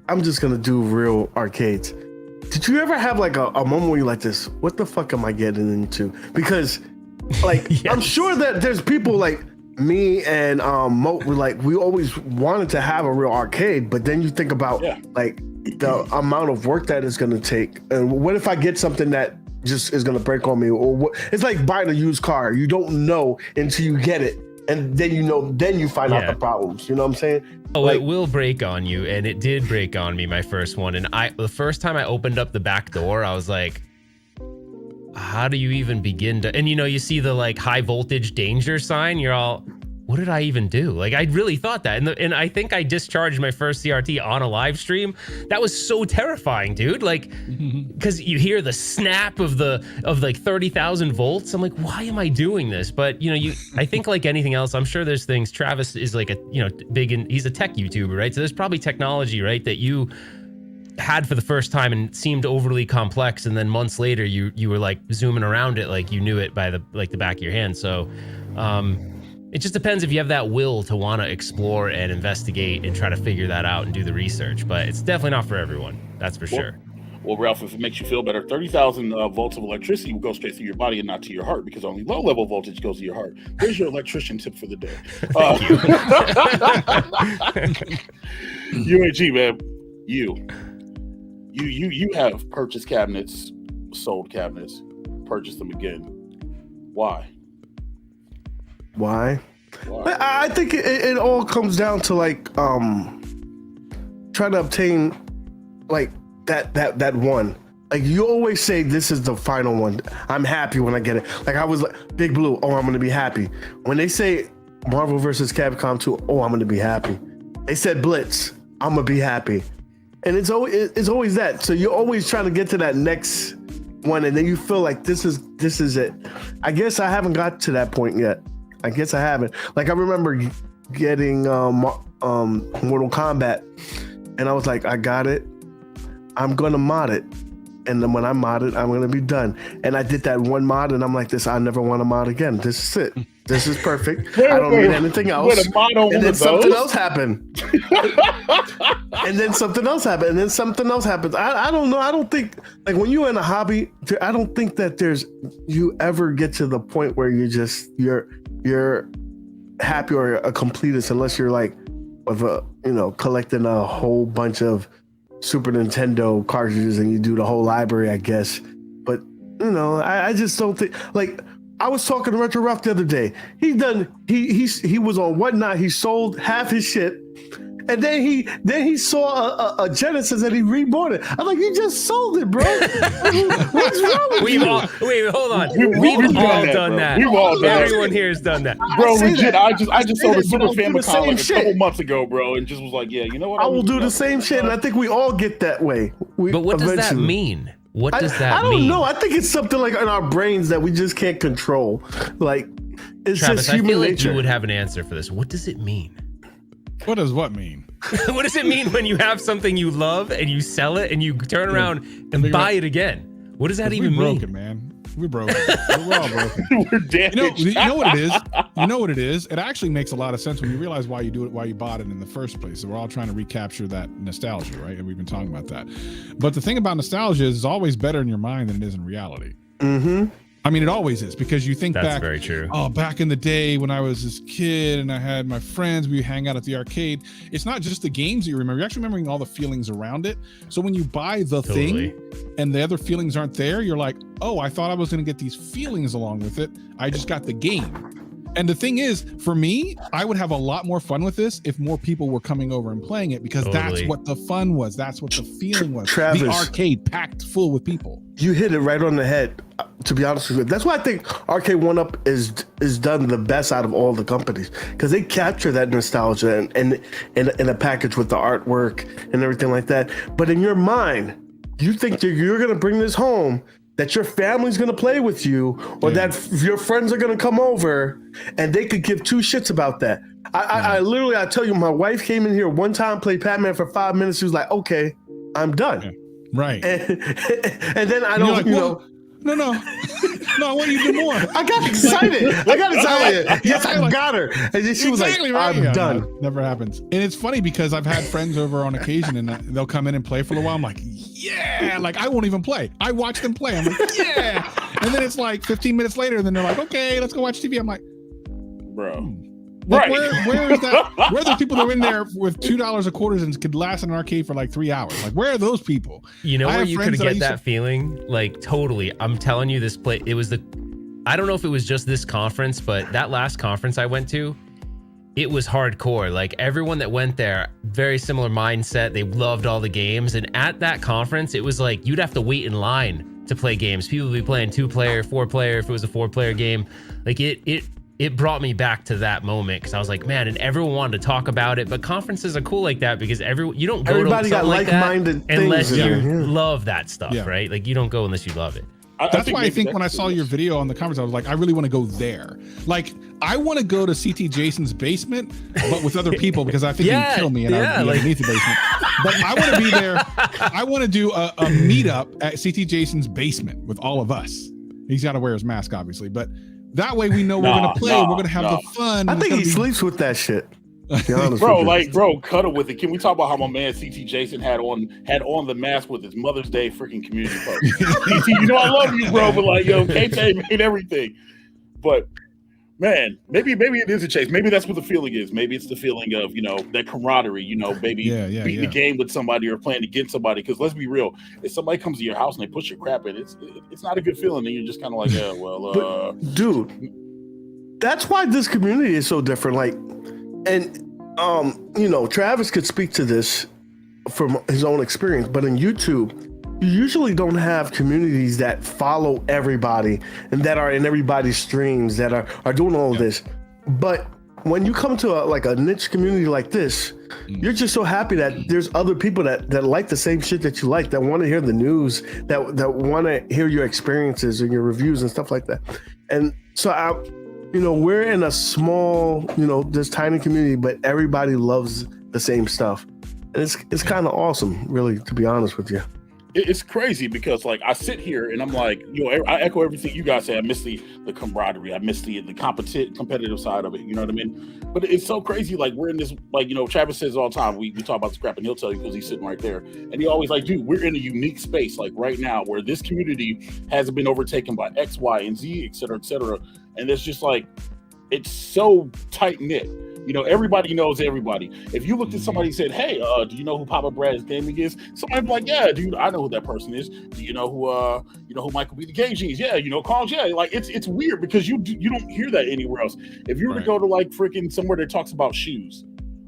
I'm just gonna do real arcades, did you ever have like a moment where you're like this, what the fuck am I getting into? Because like yes. I'm sure that there's people like me and Mo, we always wanted to have a real arcade, but then you think about like the amount of work that it's gonna take, and what if I get something that just is gonna break on me, or what? It's like buying a used car. You don't know until you get it, and then you find out the problems. You know what I'm saying?
Oh, like, it will break on you, and it did break on me, my first one. And the first time I opened up the back door, I was like, how do you even begin to? And you see the like high voltage danger sign. You're all, what did I even do? Like, I really thought that. And I think I discharged my first CRT on a live stream. That was so terrifying, dude. Like, because you hear the snap of like 30,000 volts. I'm like, why am I doing this? But, I think like anything else, I'm sure there's things. Travis is like he's a tech YouTuber, right? So there's probably technology, right, that you had for the first time and seemed overly complex, and then months later you were like zooming around it like you knew it by the back of your hand. So it just depends if you have that will to want to explore and investigate and try to figure that out and do the research. But it's definitely not for everyone, that's for sure.
Well, Ralph, if it makes you feel better, 30,000 volts of electricity will go straight through your body and not to your heart, because only low-level voltage goes to your heart. There's your electrician tip for the day. UAG, man, you have purchased cabinets, sold cabinets, purchased them again. Why?
I think it all comes down to like trying to obtain like that one. Like, you always say this is the final one. I'm happy when I get it. Like, I was like Big Blue, oh, I'm gonna be happy. When they say Marvel vs. Capcom 2, oh, I'm gonna be happy. They said Blitz, I'm gonna be happy. And it's always that. So you're always trying to get to that next one, and then you feel like this is it. I guess I haven't got to that point yet. I guess I haven't. Like, I remember getting Mortal Kombat, and I was like, I got it. I'm gonna mod it, and then when I mod it, I'm gonna be done. And I did that one mod, and I'm like, this, I never want to mod again. This is it. This is perfect. I don't need anything else. And then something else happened. And then something else happened. And then something else happens. I don't know. I don't think, like, when you're in a hobby, I don't think that you ever get to the point where you're happy or a completist, unless you're like collecting a whole bunch of Super Nintendo cartridges and you do the whole library, I guess. But I just don't think, like, I was talking to Retro Ralph the other day. He was on Whatnot. He sold half his shit, and then he saw a Genesis and he rebought it. I'm like, you just sold it, bro. What's wrong with you?
Hold on.
We've
all done that.
We've all done that.
Everyone here has done that.
Bro, legit. I just sold a Super Famicom like a
shit.
couple months ago, bro, and just was like, yeah, you know what?
I will do the same shit, and I think we all get that way.
But what does that mean? What does that mean?
I don't know. I think it's something like in our brains that we just can't control. Like, it's
Travis,
just human
I feel like
nature.
you would have an answer for this. What does it mean?
What does what mean?
What does it mean when you have something you love and you sell it and you turn around and buy it again? What does that even mean?
Broken, man. We're broken. We're all broken.
We're damaged.
You know what it is? You know what it is? It actually makes a lot of sense when you realize why you do it, why you bought it in the first place. So we're all trying to recapture that nostalgia, right? And we've been talking about that. But the thing about nostalgia is it's always better in your mind than it is in reality.
Mm-hmm.
I mean, it always is, because you think
That's
back.
very true.
Oh, back in the day when I was this kid and I had my friends, we hang out at the arcade. It's not just the games that you remember. You're actually remembering all the feelings around it. So when you buy the thing and the other feelings aren't there, you're like, oh, I thought I was going to get these feelings along with it. I just got the game. And the thing is, for me, I would have a lot more fun with this if more people were coming over and playing it, because that's what the fun was. That's what the feeling was.
Travis,
the arcade packed full with people.
You hit it right on the head, to be honest with you. That's why I think Arcade 1-Up is done the best out of all the companies, because they capture that nostalgia and in a package with the artwork and everything like that. But in your mind, you think that you're going to bring this home, that your family's going to play with you, or that your friends are going to come over, and they could give two shits about that. I literally, I tell you, my wife came in here one time, played Pac-Man for 5 minutes. She was like, okay, I'm done.
Yeah. Right.
And then I don't,
like, No, I want you to do more.
I got excited. Yes, I got her. And then she was like, I'm done.
No, never happens. And it's funny because I've had friends over on occasion and they'll come in and play for a while. I'm like, yeah. Like, I won't even play. I watch them play. I'm like, yeah. And then it's like 15 minutes later and then they're like, okay, let's go watch TV. I'm like,
bro.
Like, where is that? Where are those people that are in there with $2 a quarter and could last in an arcade for like 3 hours? Like, where are those people?
You know where you could get that feeling? Like, totally. I'm telling you, this play. It was I don't know if it was just this conference, but that last conference I went to, it was hardcore. Like, everyone that went there, very similar mindset. They loved all the games, and at that conference, it was like you'd have to wait in line to play games. People would be playing 2-player, 4-player. If it was a 4-player game, like it brought me back to that moment, because I was like, man, and everyone wanted to talk about it. But conferences are cool like that because you don't go
everybody
to
got
like
like-minded
that unless
things
you love that stuff, right? Like, you don't go unless you love it.
That's why I think when I saw your video on the conference, I was like, I really want to go there. Like, I want to go to CT Jason's basement, but with other people, because I think he'd kill me and I'd be underneath the basement. But I want to be there. I want to do a meetup at CT Jason's basement with all of us. He's got to wear his mask, obviously, but that way we know we're going to play. We're going to have the fun.
I think he sleeps with that shit.
Bro, cuddle with it. Can we talk about how my man CT Jason had on the mask with his Mother's Day freaking community post? You know I love you, bro, but like, yo, K-Tay made everything. But man, maybe it is a chase. Maybe that's what the feeling is. Maybe it's the feeling of, that camaraderie, maybe beating the game with somebody or playing against somebody. Because let's be real, if somebody comes to your house and they push your crap in, it's not a good feeling. And you're just kind of like, yeah, well,
but, dude, that's why this community is so different. Like, and Travis could speak to this from his own experience, but in YouTube, you usually don't have communities that follow everybody and that are in everybody's streams that are doing all of this. But when you come to a niche community like this, you're just so happy that there's other people that like the same shit that you like, that want to hear the news, that want to hear your experiences and your reviews and stuff like that. And so we're in a small, this tiny community, but everybody loves the same stuff. And it's kind of awesome, really, to be honest with you.
It's crazy because, like, I sit here and I'm like, I echo everything you guys say. I miss the camaraderie. I miss the competitive side of it. You know what I mean? But it's so crazy. Like, we're in this, like, Travis says all the time, we talk about the scrap, and he'll tell you because he's sitting right there. And he always like, dude, we're in a unique space, like right now, where this community hasn't been overtaken by X, Y, and Z, et cetera, et cetera. And it's just like, it's so tight knit. Everybody knows everybody. If you looked at somebody and said, hey, do you know who Papa Brad's Gaming is? Somebody'd be like, yeah, dude, I know who that person is. Do you know who Michael B. the Game Genius? Yeah, Carl. Yeah, like it's weird because you don't hear that anywhere else. If you were to go to like freaking somewhere that talks about shoes,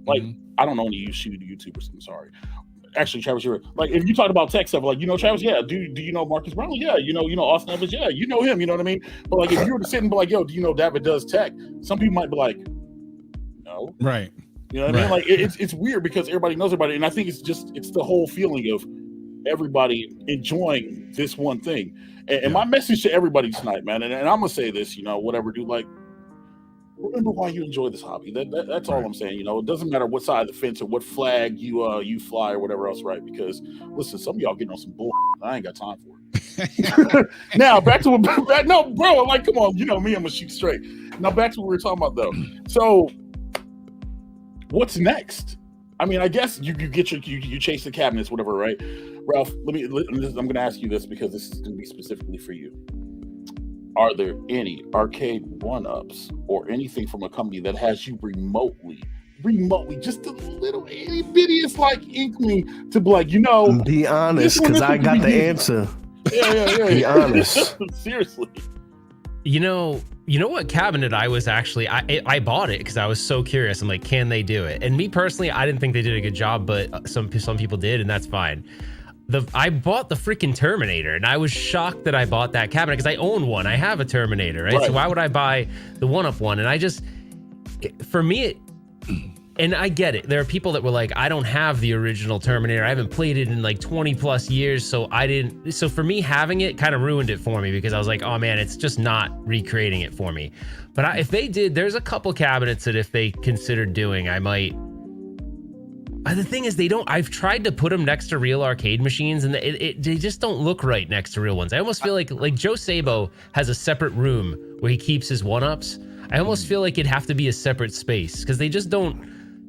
like I don't know any YouTubers. I'm sorry. Actually, Travis, you're like, if you talk about tech stuff, like, Travis, yeah. Do you know Marcus Brown? Yeah. You know Austin Evans? Yeah. You know him. You know what I mean? But like, if you were to sit and be like, yo, do you know David does tech? Some people might be like, no.
Right.
You know what I mean? Like, it's weird because everybody knows everybody, and I think it's the whole feeling of everybody enjoying this one thing. And my message to everybody tonight, man, and I'm gonna say this, whatever, dude, like, remember why you enjoy this hobby. That's all I'm saying. It doesn't matter what side of the fence or what flag you fly or whatever else, right? Because listen, some of y'all getting on some bull. I ain't got time for it. Now back to no, bro. I'm like, come on, me, I'm gonna shoot straight. Now back to what we were talking about though. So, what's next? I mean, I guess you get you chase the cabinets, whatever, right? Ralph, I'm gonna ask you this because this is gonna be specifically for you. Are there any arcade one-ups or anything from a company that has you remotely, just a little itty bittiest like inkling to be like,
be honest, because I got the answer.
Yeah.
Be honest.
Seriously.
You know what cabinet I was actually, I bought it because I was so curious. I'm like, can they do it? And me personally, I didn't think they did a good job, but some people did, and that's fine. I bought the freaking Terminator, and I was shocked that I bought that cabinet because I own one. I have a Terminator, right? So why would I buy the one-up one? And for me, and I get it. There are people that were like, I don't have the original Terminator. I haven't played it in like 20 plus years. So for me, having it kind of ruined it for me because I was like, oh man, it's just not recreating it for me. But if they did, there's a couple cabinets that if they considered doing, I might. The thing is, I've tried to put them next to real arcade machines, and they just don't look right next to real ones. I almost feel like Joe Sabo has a separate room where he keeps his one-ups. I almost feel like it'd have to be a separate space because they just don't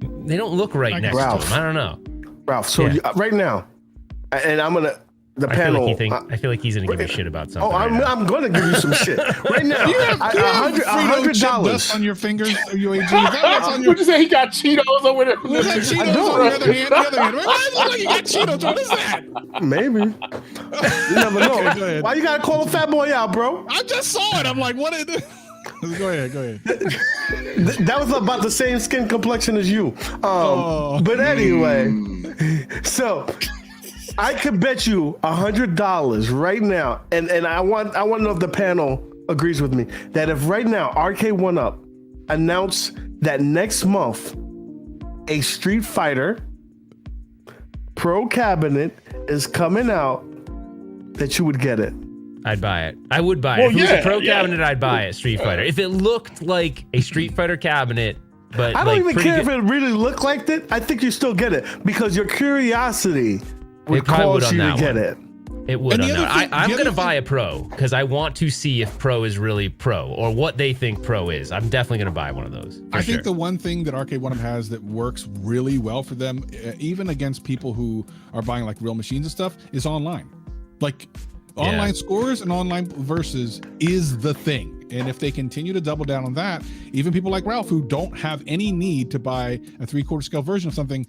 look right next to him. I don't know.
Ralph, so right now, and I'm going to, panel.
I feel like he's going to give me shit about something.
Oh, I'm going to give you some shit. Right now,
you have $100 on your fingers, UAG.
Would you say he got Cheetos over there?
Was that Cheetos on the other hand? Why does it look like you got Cheetos? What is that?
Maybe. You never know. Okay, why you got to call a fat boy out, bro?
I just saw it. I'm like, what is it? Go ahead.
That was about the same skin complexion as you. But anyway, so I could bet you $100 right now, and I want to know if the panel agrees with me that if right now Arcade 1-Up announced that next month a Street Fighter Pro cabinet is coming out, that you would get it.
I'd buy it. I would buy it. If it was a Pro cabinet, I'd buy it. Street Fighter. If it looked like a Street Fighter cabinet, but
I don't even care if it really looked like it. I think you still get it because your curiosity would cause you to get it.
It would on that. I'm going to buy a Pro because I want to see if Pro is really Pro or what they think Pro is. I'm definitely going to buy one of those.
I think the one thing that Arcade 1-Up has that works really well for them, even against people who are buying like real machines and stuff, is online. Like online scores and online versus is the thing. And if they continue to double down on that, even people like Ralph who don't have any need to buy a 3/4 scale version of something,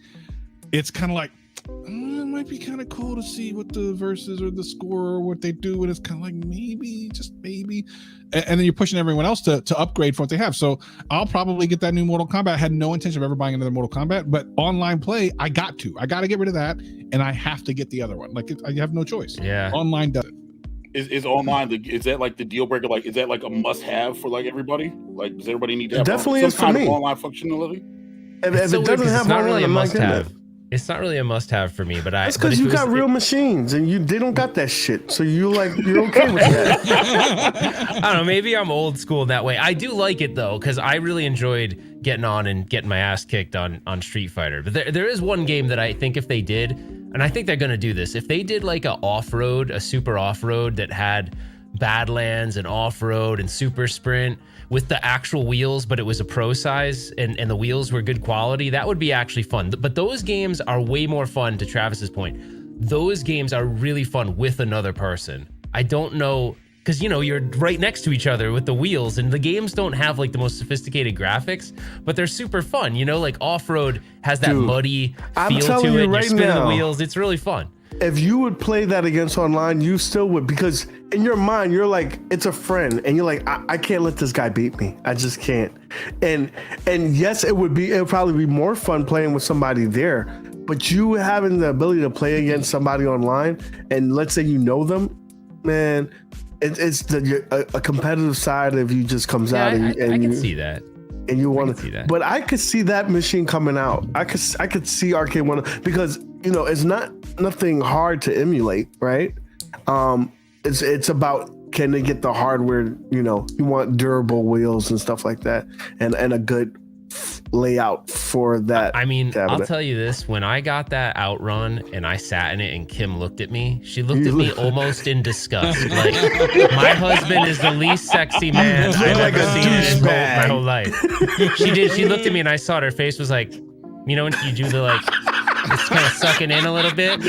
it's kind of like, it might be kind of cool to see what the verses or the score or what they do, and it's kind of like maybe, just maybe, and then you're pushing everyone else to upgrade from what they have. So I'll probably get that new Mortal Kombat. I had no intention of ever buying another Mortal Kombat, but online play, I got to get rid of that, and I have to get the other one. Like I have no choice.
Yeah,
online does it.
Is online is that like the deal breaker? Like, is that like a must have for like everybody? Like, does everybody need to have
some
kind of online functionality?
If it doesn't have
not really a must
have.
It's not really a must-have for me, but
that's because you got real machines and they don't got that shit. So you're okay with that.
I don't know. Maybe I'm old school in that way. I do like it though, because I really enjoyed getting on and getting my ass kicked on Street Fighter. But there is one game that I think if they did, and I think they're gonna do this, if they did like a super off-road that had Badlands and off-road and super sprint with the actual wheels, but it was a pro size and the wheels were good quality, that would be actually fun. But those games are way more fun, to Travis's point. Those games are really fun with another person. I don't know, because you're right next to each other with the wheels, and the games don't have like the most sophisticated graphics, but they're super fun. Like off-road has that muddy feel to it. You're spinning the wheels. It's really fun.
if you would play that against online, you still would, because in your mind you're like, it's a friend, and you're like, I can't let this guy beat me. I just can't. And yes, it would probably be more fun playing with somebody there, but you having the ability to play against somebody online, and let's say you know them, man, it's a competitive side of you just comes out, and
I can see that.
And you want
to see that.
But I could see that machine coming out. I could see Arcade One, because it's nothing hard to emulate, right? It's about, can they get the hardware? You want durable wheels and stuff like that, and a good layout for that.
I mean,
cabinet.
I'll tell you this: when I got that Outrun and I sat in it, and Kim looked at me, she looked at me almost in disgust. Like, my husband is the least sexy man I've ever seen in my whole life. She did. She looked at me, and I saw it. Her face was like, when you do the like, it's kind of sucking in a little bit.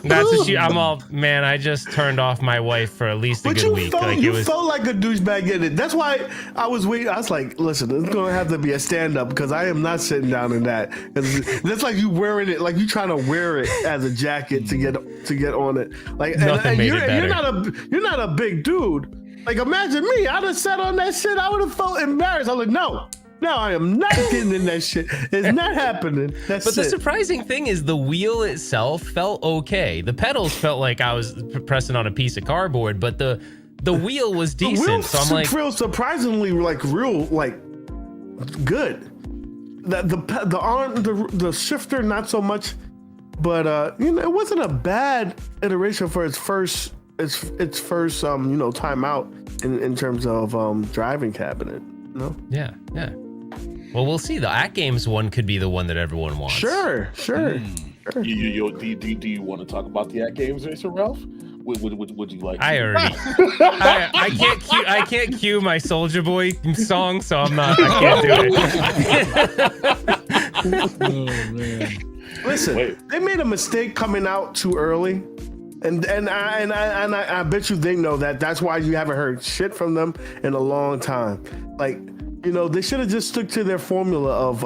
That's what I'm all, man, I just turned off my wife for at least a good week.
You felt like a douchebag in it. That's why I was waiting. I was like, listen, it's going to have to be a stand-up, because I am not sitting down in that. That's like you wearing it, like you trying to wear it as a jacket to get on it. Like, and you're not a big dude. Like, imagine me. I'd have sat on that shit. I would have felt embarrassed. I was like, no, I am not getting in that shit. It's not happening. But
the surprising thing is the wheel itself felt okay. The pedals felt like I was pressing on a piece of cardboard, but the wheel was decent.
The wheel
so I'm like,
feels surprisingly real good. The shifter not so much, but it wasn't a bad iteration for its first time out in terms of driving cabinet. No.
Yeah. Well, we'll see. The At Games one could be the one that everyone wants.
Sure.
Do you want to talk about the At Games racer, Ralph? Would you like to?
I can't cue my Soulja Boy song, so I can't do
Oh man.
Listen, they made a mistake coming out too early. And I bet you they know that. That's why you haven't heard shit from them in a long time. Like, they should have just stuck to their formula of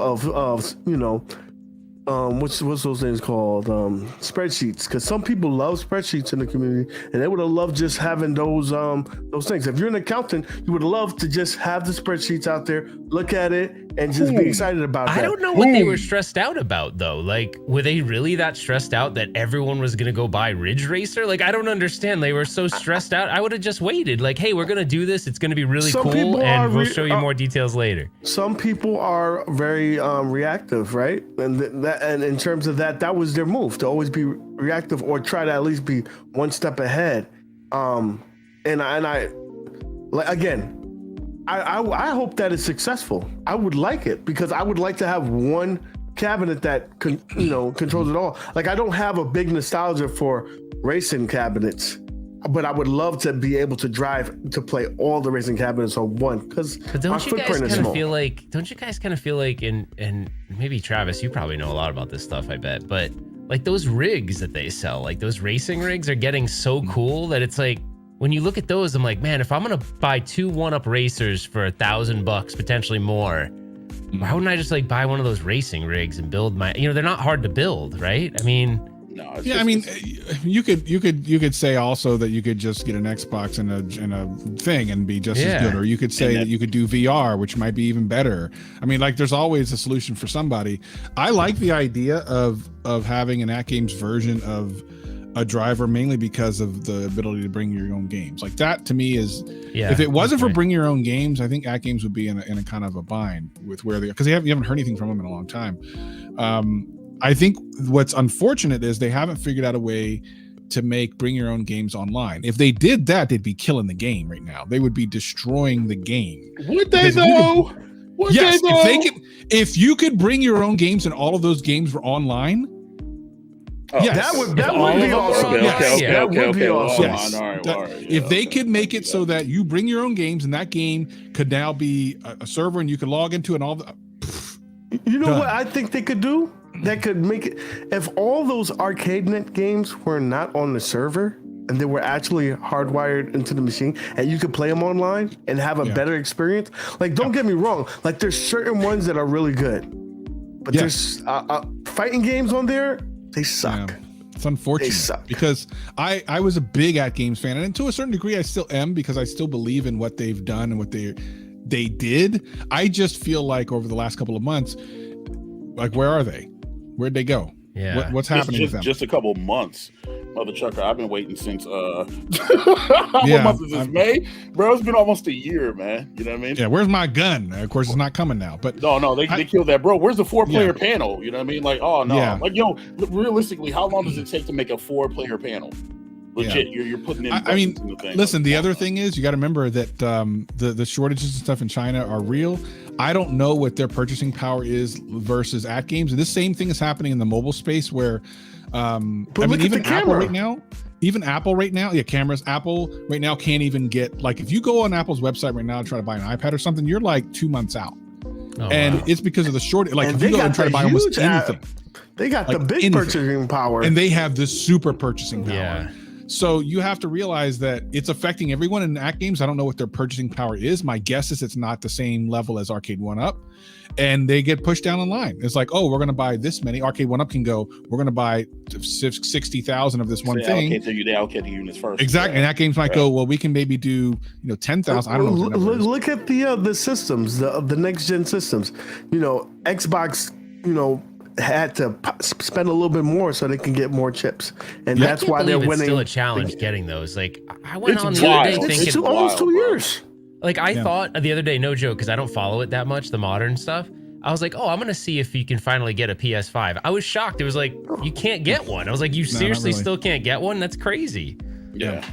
what's those things called? Spreadsheets. Because some people love spreadsheets in the community, and they would have loved just having those things. If you're an accountant, you would love to just have the spreadsheets out there, look at it, and just be excited about that.
I don't know what they were stressed out about, though. Like, were they really that stressed out that everyone was going to go buy Ridge Racer? Like, I don't understand. They were so stressed out. I would have just waited. Like, hey, we're going to do this. It's going to be really cool, and we'll show you more details later.
Some people are very reactive, right? And in terms of that was their move, to always be reactive or try to at least be one step ahead. And I hope that it's successful. I would like it, because I would like to have one cabinet that controls it all. Like, I don't have a big nostalgia for racing cabinets, but I would love to be able to play all the racing cabinets on one, because our footprint is small.
Don't you guys kind of feel like, and maybe Travis, you probably know a lot about this stuff, I bet, but like those rigs that they sell, like those racing rigs are getting so cool that it's like, when you look at those, I'm like, man, if I'm going to buy 2 1-up racers for $1,000, potentially more, why wouldn't I just like buy one of those racing rigs and build my, they're not hard to build, right? I mean,
No,
you could say also that you could just get an Xbox and a thing and be just as good, or you could say that you could do VR, which might be even better. I mean, like, there's always a solution for somebody. I like the idea of having an At Games version of a driver, mainly because of the ability to bring your own games. Like, that to me is, if it wasn't for bring your own games, I think At Games would be in a kind of a bind with where they are, because you haven't heard anything from them in a long time. I think what's unfortunate is they haven't figured out a way to make bring your own games online. If they did that, they'd be killing the game right now. They would be destroying the game.
Would they though?
Yes, if you could bring your own games and all of those games were online. Yes.
That would be awesome.
If they could make it so that you bring your own games and that game could now be a server and you could log into and all the.
What I think they could do? That could make it, if all those ArcadeNet games were not on the server and they were actually hardwired into the machine, and you could play them online and have a better experience. Like, don't get me wrong, like, there's certain ones that are really good, but there's fighting games on there. They suck.
Yeah. It's unfortunate because I was a big At Games fan, and to a certain degree I still am, because I still believe in what they've done and what they did. I just feel like over the last couple of months, like, where are they? Where'd they go?
Yeah.
What's happening with them?
Just a couple months. Mother Chucker, I've been waiting since what
Yeah,
month is this? May? Bro, it's been almost a year, man. You know what I mean?
Yeah, where's my gun? Of course, it's not coming now. But
no, they killed that, bro. Where's the 4-player panel? You know what I mean? Like, oh no.
Yeah.
Like, realistically, how long does it take to make a 4-player panel? Legit, you're putting in.
I mean,
in the thing.
listen. The other thing is, you got to remember that the shortages and stuff in China are real. I don't know what their purchasing power is versus At Games, and this same thing is happening in the mobile space where, even Apple right now. Even Apple right now, cameras. Apple right now can't even get, like, if you go on Apple's website right now to try to buy an iPad or something, you're like 2 months out. It's because of the shortage. Like, if you go and try to buy almost anything,
they got the big purchasing power,
and they have this super purchasing power.
Yeah.
So you have to realize that it's affecting everyone in At Games. I don't know what their purchasing power is. My guess is it's not the same level as Arcade 1-Up, and they get pushed down the line. It's like, oh, we're going to buy this many. Arcade 1-Up can go, we're going to buy 60,000 of this one thing.
They allocate the units first.
Exactly. And At Games might go, well, we can maybe do 10,000. I don't know.
Look at the systems, the next gen systems. Xbox, had to spend a little bit more so they can get more chips, and that's why they're winning.
It's still a challenge getting those. Like, I went on the
wild.
other day thinking
it's almost 2 years.
Like, I thought the other day, no joke, because I don't follow it that much, the modern stuff. I was like, oh, I'm gonna see if you can finally get a PS5. I was shocked. It was like, you can't get one. I was like, you seriously still can't get one? That's crazy.
Yeah.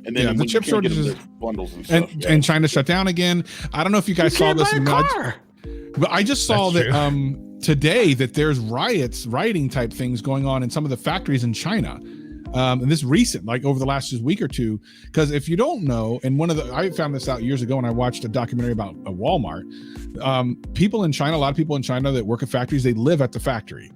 And then
the chip shortages,
bundles and stuff.
And China shut down again. I don't know if you guys saw this. But I just saw that today that there's rioting type things going on in some of the factories in China. And this recent, like over the last just week or two, because if you don't know, and I found this out years ago when I watched a documentary about a Walmart. People in China, a lot of people in China that work at factories, they live at the factory.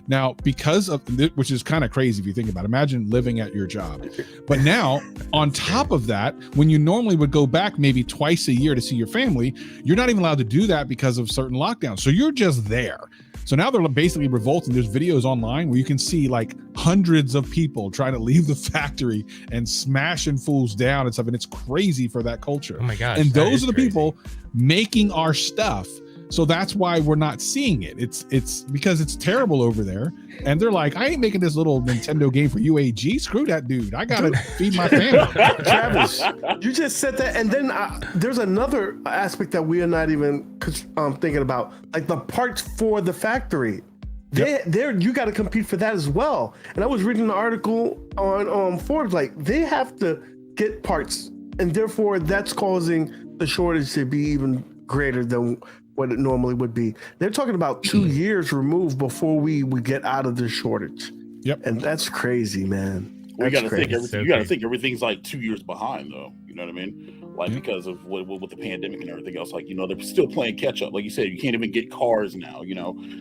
Now, because of which is kind of crazy if you think about it. Imagine living at your job. But now, on top of that, when you normally would go back maybe twice a year to see your family, you're not even allowed to do that because of certain lockdowns. So you're just there. So now they're basically revolting. There's videos online where you can see like hundreds of people trying to leave the factory and smashing fools down and stuff. And it's crazy for that culture.
Oh my gosh.
And those are the people making our stuff. So that's why we're not seeing it. It's because it's terrible over there. And they're like, I ain't making this little Nintendo game for UAG. Screw that dude. I got to feed my family.
Travis, you just said that. And then there's another aspect that we are not even thinking about, like the parts for the factory. You got to compete for that as well. And I was reading an article on Forbes, like they have to get parts. And therefore, that's causing the shortage to be even greater than what it normally would be. They're talking about 2 years removed before we get out of this shortage.
Yep.
And that's crazy, man.
You got to think
crazy.
you got to think everything's like 2 years behind, though. You know what I mean? Like because of with the pandemic and everything else. Like they're still playing catch up. Like you said, you can't even get cars now.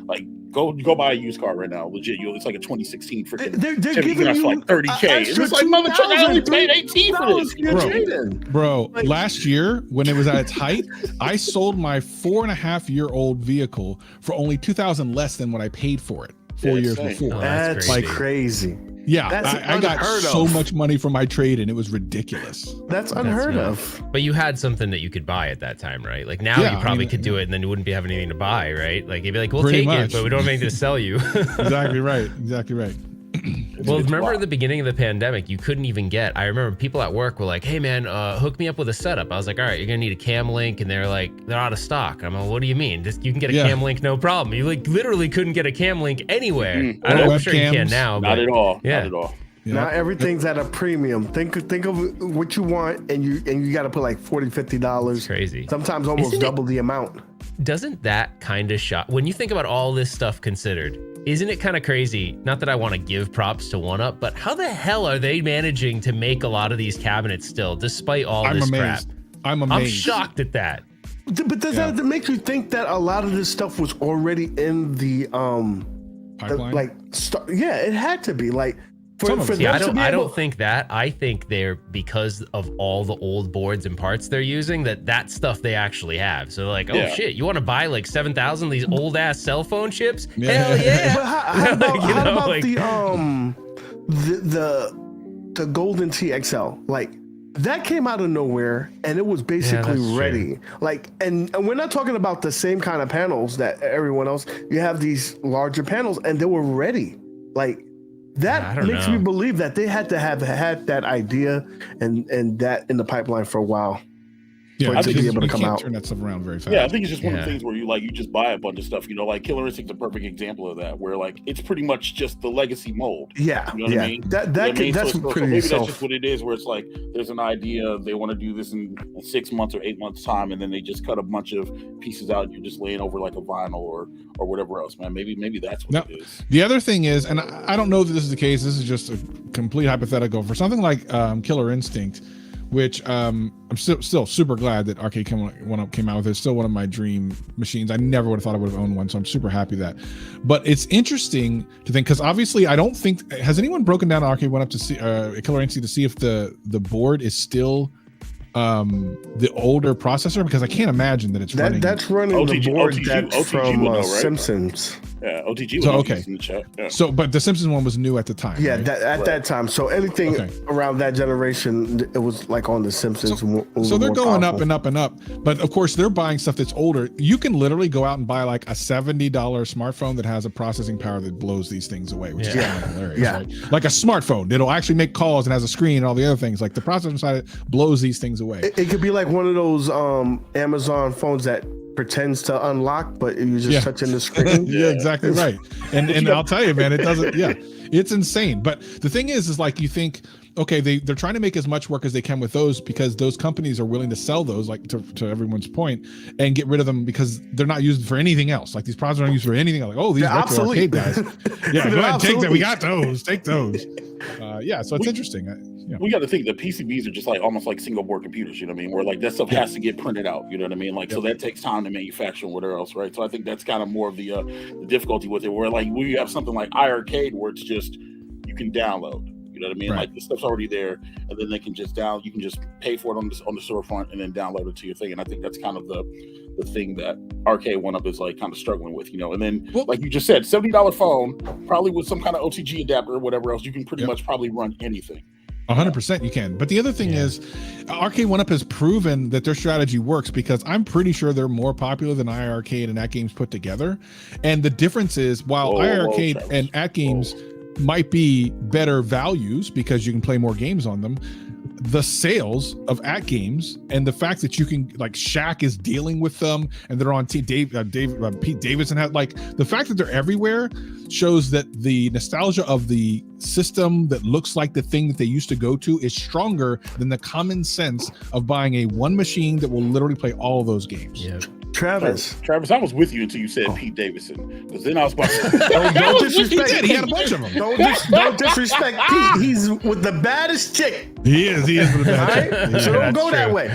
Like go buy a used car right now. Legit, it's like a 2016 freaking.
They're giving you
like 30K. It's like mother truck. I only paid 18 for this.
Bro, last year when it was at its height, I sold my 4.5-year-old vehicle for only $2,000 less than what I paid for it 4 years before.
Oh,
that's
like
crazy.
Yeah, I got so much money for my trade and it was ridiculous.
That's unheard of.
But you had something that you could buy at that time, right? Like now you probably could do it and then you wouldn't be having anything to buy, right? Like you'd be like, we'll take it, but we don't have anything to sell you.
Exactly right.
Well, remember at the beginning of the pandemic, you couldn't even get. I remember people at work were like, "Hey, man, hook me up with a setup." I was like, "All right, you're gonna need a cam link," and they're like, "They're out of stock." I'm like, "What do you mean? You can get a cam link, no problem." You like literally couldn't get a cam link anywhere. I'm sure you can now.
Not at all.
Yeah.
Not at all.
Yep. Now everything's at a premium. Think of what you want, and you got to put like $40, $50.
It's crazy.
Sometimes almost double the amount.
Doesn't that kind of shock when you think about all this stuff considered? Isn't it kind of crazy? Not that I want to give props to 1UP, but how the hell are they managing to make a lot of these cabinets still, despite all this crap?
I'm amazed.
I'm shocked at that.
But does that make you think that a lot of this stuff was already in the
pipeline?
it had to be. Like
See, I don't think that. I think they're, because of all the old boards and parts they're using, that stuff they actually have. So like, oh shit, you want to buy like 7,000 these old ass cell phone chips?
Yeah.
Hell yeah!
But how about
like,
the Golden TXL? Like, that came out of nowhere and it was basically ready. Like, and we're not talking about the same kind of panels that everyone else. You have these larger panels and they were ready. Like, that makes me believe that they had to have had that idea and that in the pipeline for a while.
Yeah,
to be able to come out.
Turn that stuff around very fast.
Yeah, I think it's just one of the things where you just buy a bunch of stuff. Like Killer Instinct's a perfect example of that, where like it's pretty much just the legacy mold.
Yeah,
you know what I mean.
That's pretty.
So maybe that's just what it is, where it's like there's an idea, they want to do this in 6 months or 8 months time, and then they just cut a bunch of pieces out. And you're just laying over like a vinyl or whatever else, man. Maybe that's what it is.
The other thing is, and I don't know that this is the case. This is just a complete hypothetical for something like Killer Instinct, which I'm still super glad that Arcade One Up came out with it. It's still one of my dream machines. I never would have thought I would have owned one, so I'm super happy that. But it's interesting to think, because obviously I don't think, has anyone broken down Arcade One Up to see Killer Instinct to see if the board is still the older processor, because I can't imagine that it's running.
That's running
OTG,
the board
OTG,
that's
OTG
from
right?
Simpsons.
Yeah, OTG.
So okay.
In the chat. Yeah.
So, but the Simpsons one was new at the time.
Yeah,
right?
that time. So anything around that generation, it was like on the Simpsons.
So they're going up and up and up. But of course, they're buying stuff that's older. You can literally go out and buy like a $70 smartphone that has a processing power that blows these things away, which is kind of hilarious.
Yeah.
Right? Like a smartphone that'll actually make calls and has a screen and all the other things. Like the processor inside it blows these things away.
It could be like one of those Amazon phones that pretends to unlock, but you're just touching the screen.
Yeah, exactly right. And I'll tell you, man, it doesn't. Yeah, it's insane. But the thing is like you think, okay, they're trying to make as much work as they can with those, because those companies are willing to sell those, like to everyone's point, and get rid of them because they're not used for anything else. Like these products aren't used for anything else. Like, oh, these retro arcade guys. Yeah, go ahead, take them. We got those. Take those. So it's interesting.
We got to think that PCBs are just like almost like single board computers, you know what I mean? Where like that stuff has to get printed out, you know what I mean? Like, so that takes time to manufacture and whatever else, right? So I think that's kind of more of the difficulty with it, where like we have something like iArcade where it's just, you can download, you know what I mean? Like the stuff's already there, and then they can just you can just pay for it on the storefront and then download it to your thing. And I think that's kind of the thing that Arcade One Up is like kind of struggling with, you know. And then like you just said, $70 phone, probably with some kind of OTG adapter or whatever else, you can pretty much probably run anything.
100% you can. But the other thing is, Arcade One Up has proven that their strategy works, because I'm pretty sure they're more popular than iArcade and AtGames put together. And the difference is, while iArcade and AtGames might be better values because you can play more games on them, the sales of AtGames and the fact that you can, like, Shaq is dealing with them and they're on Pete Davidson had, like, the fact that they're everywhere shows that the nostalgia of the system that looks like the thing that they used to go to is stronger than the common sense of buying a one machine that will literally play all of those games.
Yeah.
Travis,
I was with you until you said Pete Davidson, because then I was about to
don't disrespect
Pete. He had a bunch of them.
Don't disrespect Pete. He's with the baddest chick.
He is with the baddest chick.
So don't go that way.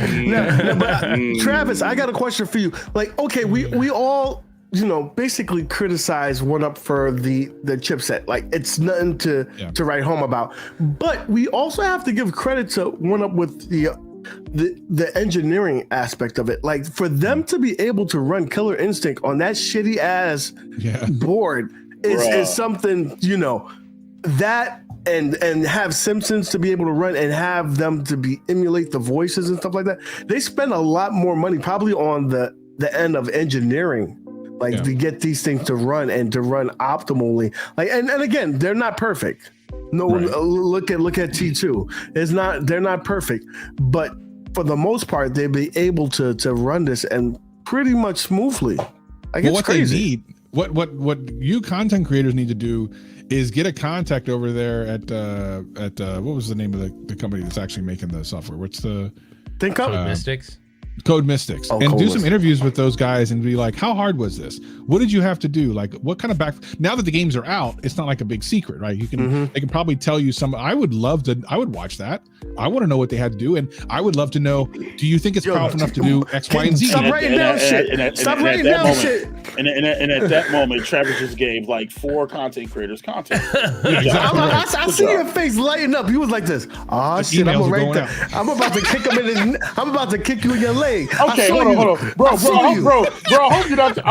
But, Travis, I got a question for you. Like, okay, we all, you know, basically criticize One Up for the chipset. Like, it's nothing to write home about. But we also have to give credit to One Up with the engineering aspect of it. Like, for them to be able to run Killer Instinct on that shitty ass board is something, you know, that and have Simpsons to be able to run and have them to be emulate the voices and stuff like that. They spend a lot more money probably on the end of engineering, like to get these things to run and to run optimally. Like, and again, they're not perfect. No, look at T2. They're not perfect, but for the most part, they'll be able to run this and pretty much smoothly. Like, it's crazy.
They need, what you content creators need to do is get a contact over there at what was the name of the company that's actually making the software? What's the
Mystics?
Code Mystics, and do some interviews with those guys and be like, how hard was this? What did you have to do? Like, what kind of now that the games are out, it's not like a big secret, right? You can they can probably tell you some. I would watch that. I want to know what they had to do, and I would love to know, do you think it's powerful enough to do X, Y, and Z?
Stop writing down shit. Stop writing down shit.
And at that moment, Travis just gave like 4 content creators content.
I see your face lighting up. You was like this. Oh shit! I'm about to kick him in. I'm about to kick you in your leg.
Okay, hold on, bro. I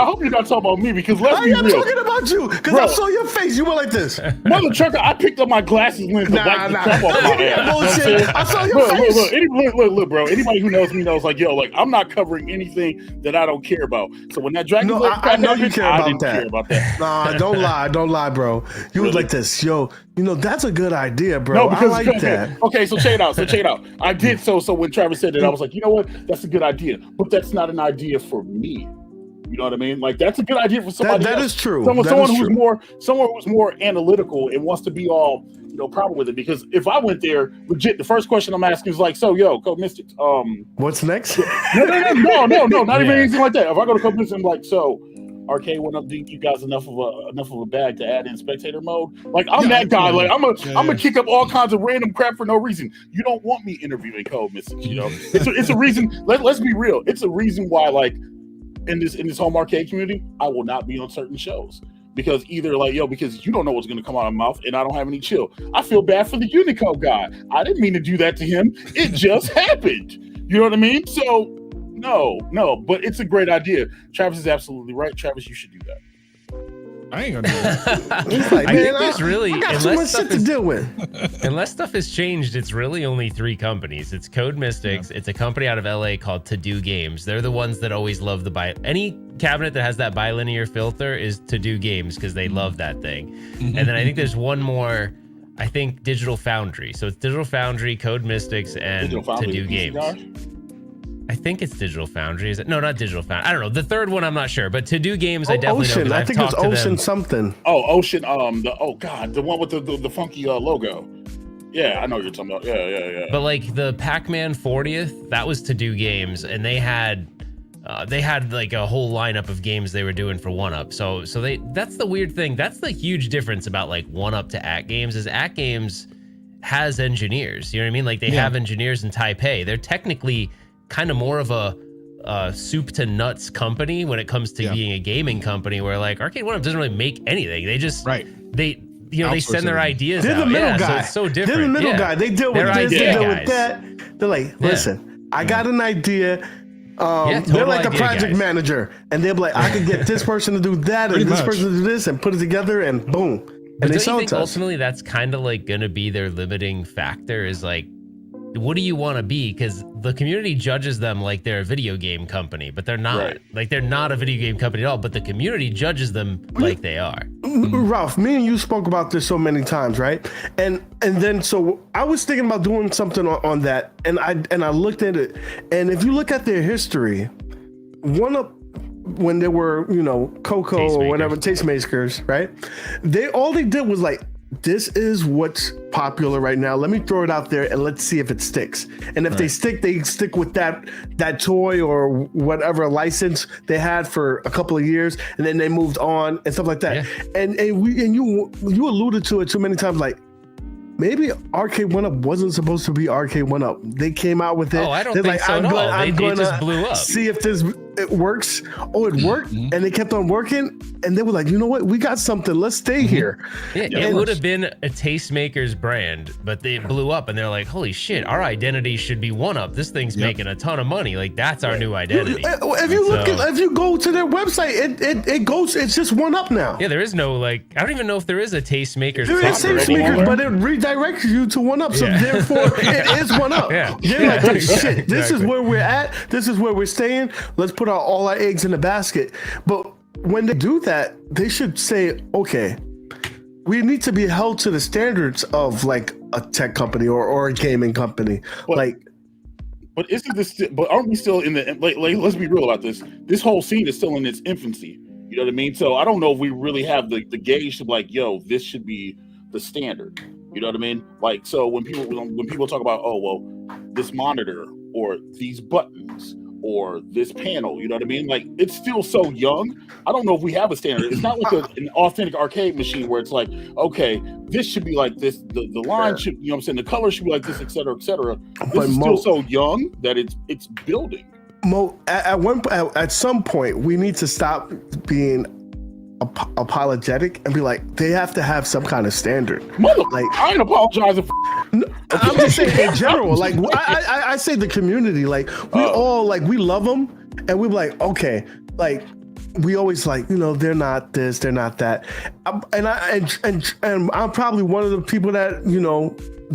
hope you're not talking about me because let's be real.
I'm talking about you because I saw your face. You were like this.
Mother trucker, I picked up my glasses lens to wipe the crap off my ass.
Bullshit. I saw your face.
Look, bro. Anybody who knows me knows, like, yo, like, I'm not covering anything that I don't care about. So when that Dragon Ball
I know you care about that.
Care about that.
Nah, don't lie, bro. You was like this, yo. You know that's a good idea, bro.
No, because
I like that.
Okay, so check it out. I did so when Travis said it, I was like, you know what? That's a good idea, but that's not an idea for me. You know what I mean? Like that's a good idea for somebody.
That
else.
Is true.
Someone who's more analytical and wants to be all proud with it. Because if I went there, legit, the first question I'm asking is like, so yo, Code Mystics,
what's next?
No, not even anything like that. If I go to Code Mystics, I'm like, so Arcade went up. Do you guys enough of a bag to add in spectator mode? Like I'm that guy. Like I'm gonna kick up all kinds of random crap for no reason. You don't want me interviewing Code Mystics. You know, it's a reason. Let's be real. It's a reason why like. In this home arcade community, I will not be on certain shows because either like because you don't know what's going to come out of my mouth and I don't have any chill. I feel bad for the Unicode guy. I didn't mean to do that to him. It just happened. You know what I mean? So no, but it's a great idea. Travis is absolutely right. Travis, you should do that.
I ain't gonna do that.
He's like, man, I got too much shit to deal with.
Unless stuff has changed, it's really only 3 companies. It's Code Mystics. Yeah. It's a company out of LA called To Do Games. They're the ones that always love any cabinet that has that bilinear filter is To Do Games because they love that thing. And then I think there's one more. I think Digital Foundry. So it's Digital Foundry, Code Mystics, and To Do Games. I think it's Digital Foundry. Is it? No, not Digital Foundry. I don't know. The third one, I'm not sure. But To Do Games, I definitely
Ocean.
know.
I think it's Ocean something.
Oh, Ocean. The one with the funky logo. Yeah, I know what you're talking about. Yeah.
But like the Pac-Man 40th, that was To Do Games, and they had like a whole lineup of games they were doing for 1UP. So that's the weird thing. That's the huge difference about like 1UP to At Games is At Games has engineers. You know what I mean? Like they have engineers in Taipei. They're technically kind of more of a soup to nuts company when it comes to being a gaming company where like Arcade 1UP doesn't really make anything. They just they send their ideas out.
They're the middle guy.
So it's so different.
They're the middle guy. They deal with this, they deal with that. They're like, listen, I got an idea. They're like the project manager, and they're like, I could get this person to do that and this person to do this and put it together and boom.
And don't you think ultimately that's kind of like going to be their limiting factor is like, what do you want to be? Because the community judges them like they're a video game company, but they're not. Right. Like they're not a video game company at all, but the community judges them like they are.
Ralph, me and you spoke about this so many times, right? And then so I was thinking about doing something on that, and I looked at it, and if you look at their history, 1UP when they were Coco or whatever tastemakers, right? All they did was like, this is what's popular right now. Let me throw it out there and let's see if it sticks. And if they stick with that toy or whatever license they had for a couple of years, and then they moved on and stuff like that. Yeah. And you alluded to it too many times, like maybe Arcade 1UP wasn't supposed to be Arcade 1UP. They came out with it.
Oh, I don't think so at all. It just blew up.
See if it works. Oh, it worked, and they kept on working, and they were like, you know what? We got something. Let's stay here.
Yeah, it would have been a Tastemaker's brand, but they blew up, and they're like, holy shit, our identity should be 1UP. This thing's making a ton of money. Like that's our new identity.
If you go to their website, it goes. It's just 1UP now.
Yeah, there is no like. I don't even know if there is a Tastemaker's.
There is Tastemakers, but it redirects you to 1UP. So therefore, it is 1UP.
Yeah.
They're like, shit. This is where we're at. This is where we're staying. Let's put all our eggs in the basket. But when they do that, they should say, okay, we need to be held to the standards of like a tech company or a gaming company.
But isn't this? But aren't we still in the? Like, let's be real about this. This whole scene is still in its infancy. You know what I mean? So I don't know if we really have the gauge to like, yo, this should be the standard. You know what I mean? Like, so when people talk about, oh well, this monitor or these buttons or this panel, you know what I mean? Like, it's still so young. I don't know if we have a standard. It's not like an authentic arcade machine where it's like, okay, this should be like this. The line should, you know what I'm saying? The color should be like this, et cetera, et cetera. This is still so young that it's building.
At some point, we need to stop being apologetic and be like, they have to have some kind of standard.
Like, I ain't apologizing.
I'm just saying in general. Like, I say the community. Like, we all like, we love them, and we're like, okay, like, we always like, they're not this, they're not that, and I'm probably one of the people that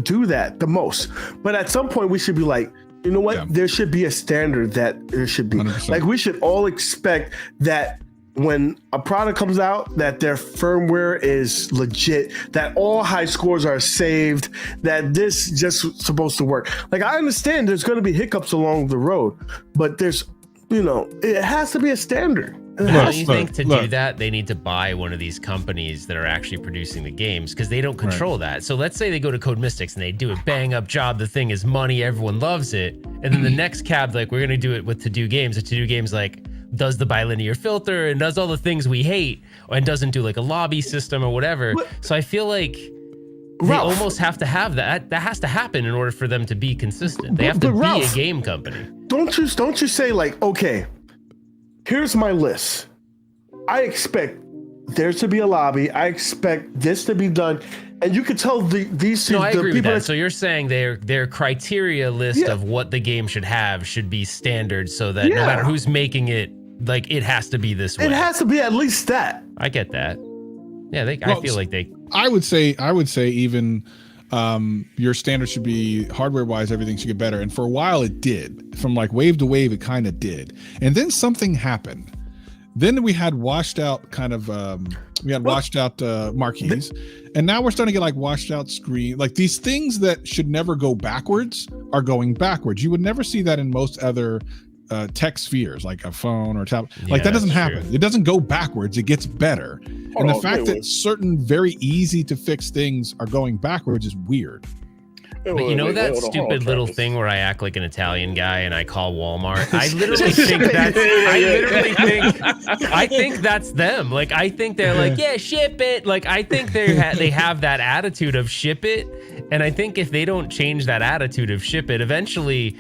do that the most. But at some point, we should be like, you know what? Yeah. There should be a standard that there should be. 100%. Like, we should all expect that when a product comes out, that their firmware is legit, that all high scores are saved, that this just supposed to work. Like, I understand there's going to be hiccups along the road, but there's, it has to be a standard.
Don't you think to do that, they need to buy one of these companies that are actually producing the games, because they don't control that. So let's say they go to Code Mystics and they do a bang up job. The thing is money. Everyone loves it. And then the next cab, like, we're going to do it with To Do Games. And To Do Games, like, does the bilinear filter and does all the things we hate, and doesn't do like a lobby system or whatever. So I feel like they almost have to have that. That has to happen in order for them to be consistent. They have to be a game company.
Don't you say like, okay, here's my list. I expect there to be a lobby. I expect this to be done. And you could tell these two.
No, I agree with that. So you're saying their criteria list of what the game should have should be standard, so that no matter who's making it, like, it has to be this way.
It has to be at least that.
I get that. Yeah, I feel like they.
I would say even your standard should be hardware-wise, everything should get better. And for a while, it did. From like wave to wave, it kind of did. And then something happened. Then we had washed out marquees, and now we're starting to get like washed out screen. Like, these things that should never go backwards are going backwards. You would never see that in most other tech spheres, like a phone or a tablet. Like, that doesn't happen. True. It doesn't go backwards. It gets better. And the fact that certain very easy to fix things are going backwards is weird.
But that stupid little thing where I act like an Italian guy and I call Walmart. I literally think that's. I think that's them. Like, I think they're like, yeah, ship it. Like, I think they have that attitude of ship it, and I think if they don't change that attitude of ship it, eventually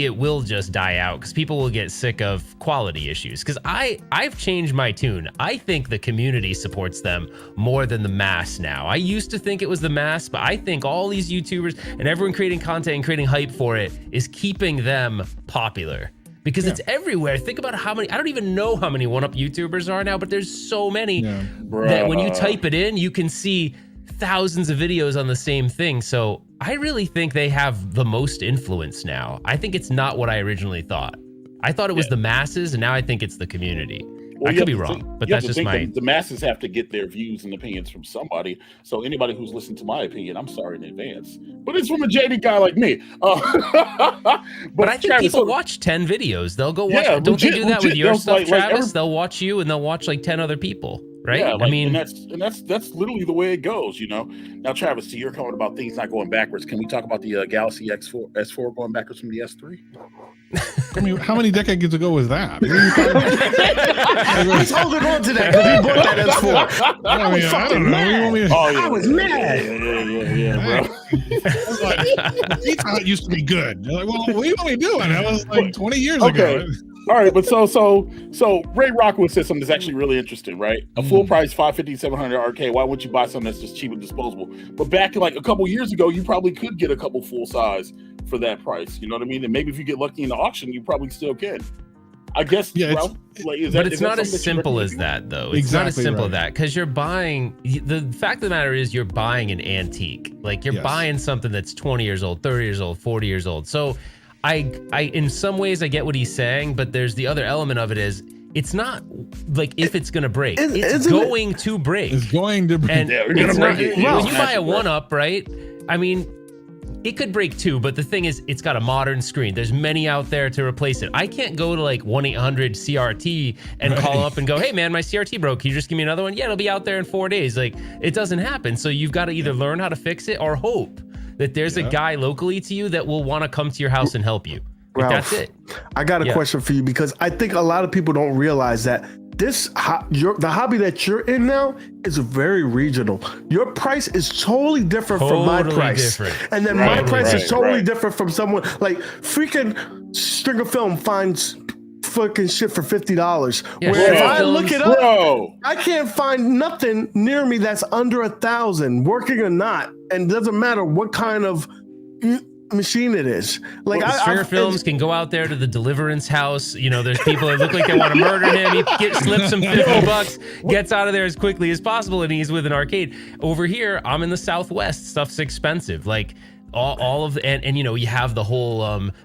it will just die out, because people will get sick of quality issues. Because I've changed my tune. I think the community supports them more than the mass now. I used to think it was the mass, but I think all these YouTubers and everyone creating content and creating hype for it is keeping them popular. Because it's everywhere. Think about how many, I don't even know how many 1UP YouTubers are now, but there's so many that when you type it in, you can see thousands of videos on the same thing. So I really think they have the most influence now. I think it's not what I originally thought. I thought it was the masses, and now I think it's the community. I could be wrong, but that's just
the masses have to get their views and opinions from somebody. So anybody who's listened to my opinion, I'm sorry in advance, but it's from a JD guy like me. But
I think people watch 10 videos. They'll go watch. Don't they do that with your stuff, Travis? They'll watch you, and they'll watch like 10 other people. Right.
Yeah, I mean, and that's literally the way it goes, Now, Travis, to your comment about things not going backwards, can we talk about the Galaxy S4 going backwards from the S3?
I mean, how many decades ago was that?
He's holding on to that because he bought that S4.
I don't know.
I was mad.
Yeah, bro.
He thought it used to be good. They're like, well, what do you want me doing? That was like 20 years ago.
All right, but so Ray Rockwood said something that's actually really interesting, right? A full price $550, $700 arcade. Why wouldn't you buy something that's just cheap and disposable? But back like a couple years ago, you probably could get a couple full size for that price. You know what I mean? And maybe if you get lucky in the auction, you probably still can. I guess.
Yeah, it's not as simple as that, though. It's not as simple as that, because you're buying. The fact of the matter is, you're buying an antique. Like, you're buying something that's 20 years old, 30 years old, 40 years old. So I in some ways I get what he's saying, but there's the other element of it is, it's not like if it's going to break. It's going to break.
It's going to break.
And it's not, when you buy a 1UP, right? I mean, it could break too, but the thing is, it's got a modern screen. There's many out there to replace it. I can't go to like 1-800-CRT and call up and go, hey man, my CRT broke. Can you just give me another one? Yeah, it'll be out there in 4 days. Like, it doesn't happen. So you've got to either learn how to fix it or hope that there's a guy locally to you that will want to come to your house and help you. Like,
Ralph,
that's it.
I got a question for you, because I think a lot of people don't realize that the hobby that you're in now is very regional. Your price is totally different from my price, and then my price is totally different from someone like freaking Stringer Film finds fucking shit for $50.
Yeah,
where if I look it up,
Bro.
I can't find nothing near me that's under 1,000, working or not, and doesn't matter what kind of machine it is. Like
Stringer Films can go out there to the Deliverance house. You know, there's people that look like they want to murder him. He slips him $50, gets out of there as quickly as possible, and he's with an arcade. Over here, I'm in the Southwest. Stuff's expensive. Like all of the, and you know, you have the whole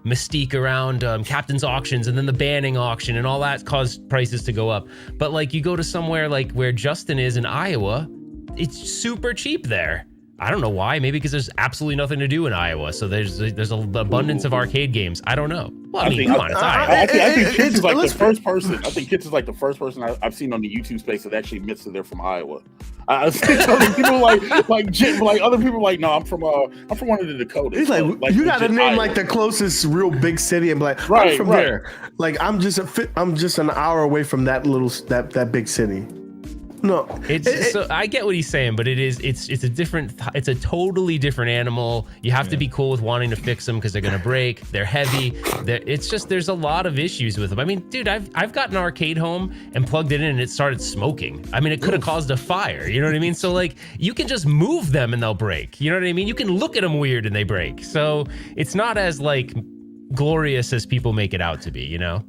mystique around captain's auctions, and then the banning auction, and all that caused prices to go up. But like you go to somewhere like where Justin is in Iowa, it's super cheap there. I don't know why. Maybe because there's absolutely nothing to do in Iowa, so there's an abundance of arcade games. I don't know. Well, I mean, come on, it's Iowa.
I think Kitz is like the first person. I think Kitz is like the first person I've seen on the YouTube space that actually admits that they're from Iowa. I've seen other people like other people like, no, I'm from one of the Dakotas.
He's like you got to name Iowa. Like the closest real big city and be like, I'm from there. Like I'm just an hour away from that that big city. No,
so I get what he's saying, but it's a totally different animal. You have to be cool with wanting to fix them because they're gonna break. They're heavy. There's a lot of issues with them. I mean, dude, I've got an arcade home and plugged it in and it started smoking. I mean, it could have caused a fire. You know what I mean? So like, you can just move them and they'll break. You know what I mean? You can look at them weird and they break. So it's not as like glorious as people make it out to be. You know?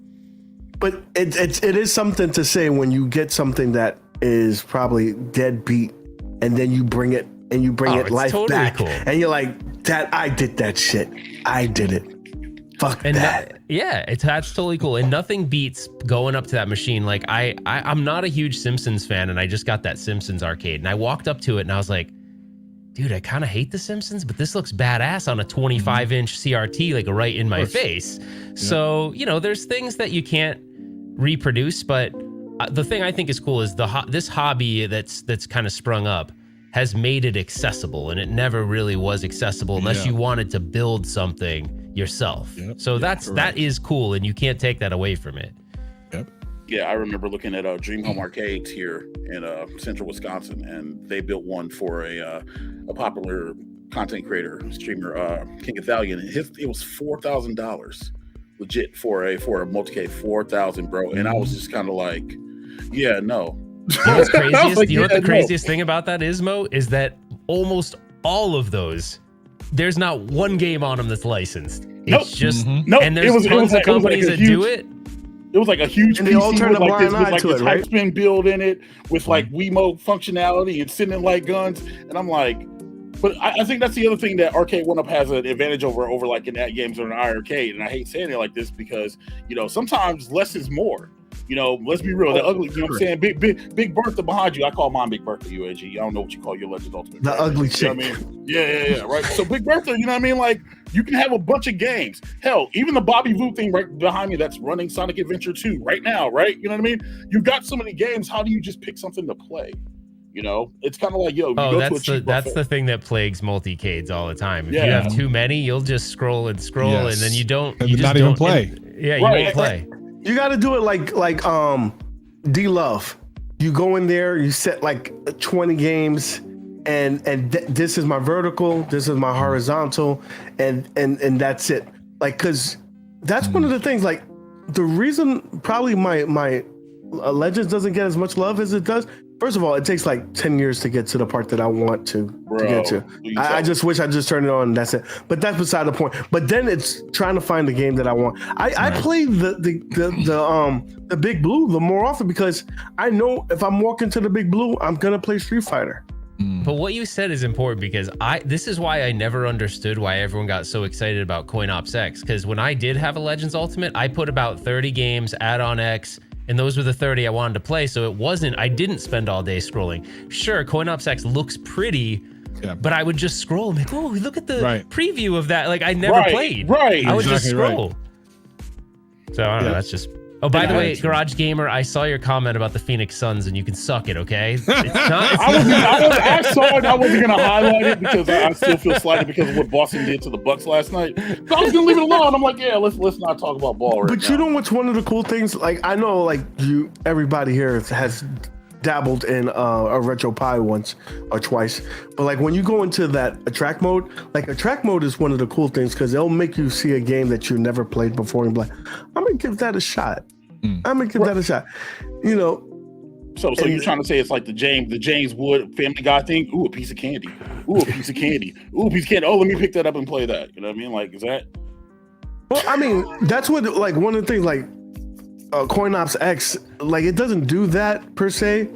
But it is something to say when you get something that is probably dead beat, and then you bring it life totally back, cool. And you're like, "That I did that shit. I did it. Fuck and that."
That's totally cool. And nothing beats going up to that machine. Like I'm not a huge Simpsons fan, and I just got that Simpsons arcade, and I walked up to it, and I was like, "Dude, I kind of hate the Simpsons, but this looks badass on a 25-inch CRT, like right in my face." Yeah. So you know, there's things that you can't reproduce, but the thing I think is cool is this hobby that's kind of sprung up has made it accessible, and it never really was accessible unless you wanted to build something yourself. Yep. So that is cool, and you can't take that away from it.
Yep.
Yeah, I remember looking at Dream Home Arcades here in central Wisconsin, and they built one for a popular content creator, streamer, King Italian. It was $4,000, legit for a multi-K, $4,000, bro. And I was just kind of like, yeah, no.
You know what's craziest? Like, you know what the craziest thing about that is, Mo? Is that almost all of those, there's not one game on them that's licensed. It's just, and there's tons of companies that do it.
It was like a huge
and
PC with like this hype spin build in it with like Wiimote functionality and sending light guns. And I'm like, but I think that's the other thing that Arcade 1UP has an advantage over like in that games or an iArcade. And I hate saying it like this because, you know, sometimes less is more. You know, let's be real. The ugly, you know what I'm saying? Big Bertha behind you. I call mine Big Bertha, UAG. I don't know what you call your Legends Ultimate.
The ugly chick.
You know what I mean? Yeah, right. So Big Bertha, you know what I mean? Like, you can have a bunch of games. Hell, even the Bobby Voo thing right behind me that's running Sonic Adventure 2 right now, right? You know what I mean? You got so many games. How do you just pick something to play? You know, it's kind of like, yo,
that's the thing that plagues multi-cades all the time. If you have too many, you'll just scroll and then you don't. You just
not even play.
You won't play.
You got to do it like D-Love. You go in there, you set like 20 games, and this is my vertical, this is my horizontal, and that's it. Like, cause that's one of the things. Like, the reason probably my Legends doesn't get as much love as it does. First of all, it takes like 10 years to get to the part that I want to get to. I just wish I just turned it on and that's it. But that's beside the point. But then it's trying to find the game that I want. I play the Big Blue the more often because I know if I'm walking to the Big Blue, I'm gonna play Street Fighter.
But what you said is important because this is why I never understood why everyone got so excited about Coin Ops X. Because when I did have a Legends Ultimate, I put about 30 games, add-on X, and those were the 30 I wanted to play. So I didn't spend all day scrolling. Sure, Coin Ops X looks pretty, but I would just scroll and be like, oh, look at the preview of that. Like, I never played.
Right.
I would just scroll. So I don't know. That's just Oh, by the way, Garage Gamer, I saw your comment about the Phoenix Suns, and you can suck it, okay? It's not.
I saw it. I wasn't going to highlight it because I still feel slighted because of what Boston did to the Bucks last night. So I was going to leave it alone. I'm like, yeah, let's not talk about ball right now.
But you know what's one of the cool things? Like, I know, like, everybody here has dabbled in a retro pie once or twice, but like when you go into that attract mode, like attract mode is one of the cool things because they'll make you see a game that you never played before and be like, I'm gonna give that a shot. I'm gonna give that a shot. You know.
So you're trying to say it's like the James Wood Family Guy thing? Ooh, a piece of candy. Ooh, a piece of candy. Ooh, a piece of candy. Oh, let me pick that up and play that. You know what I mean? Like, is that?
Well, I mean, that's what like one of the things like. Coin Ops X, like it doesn't do that per se,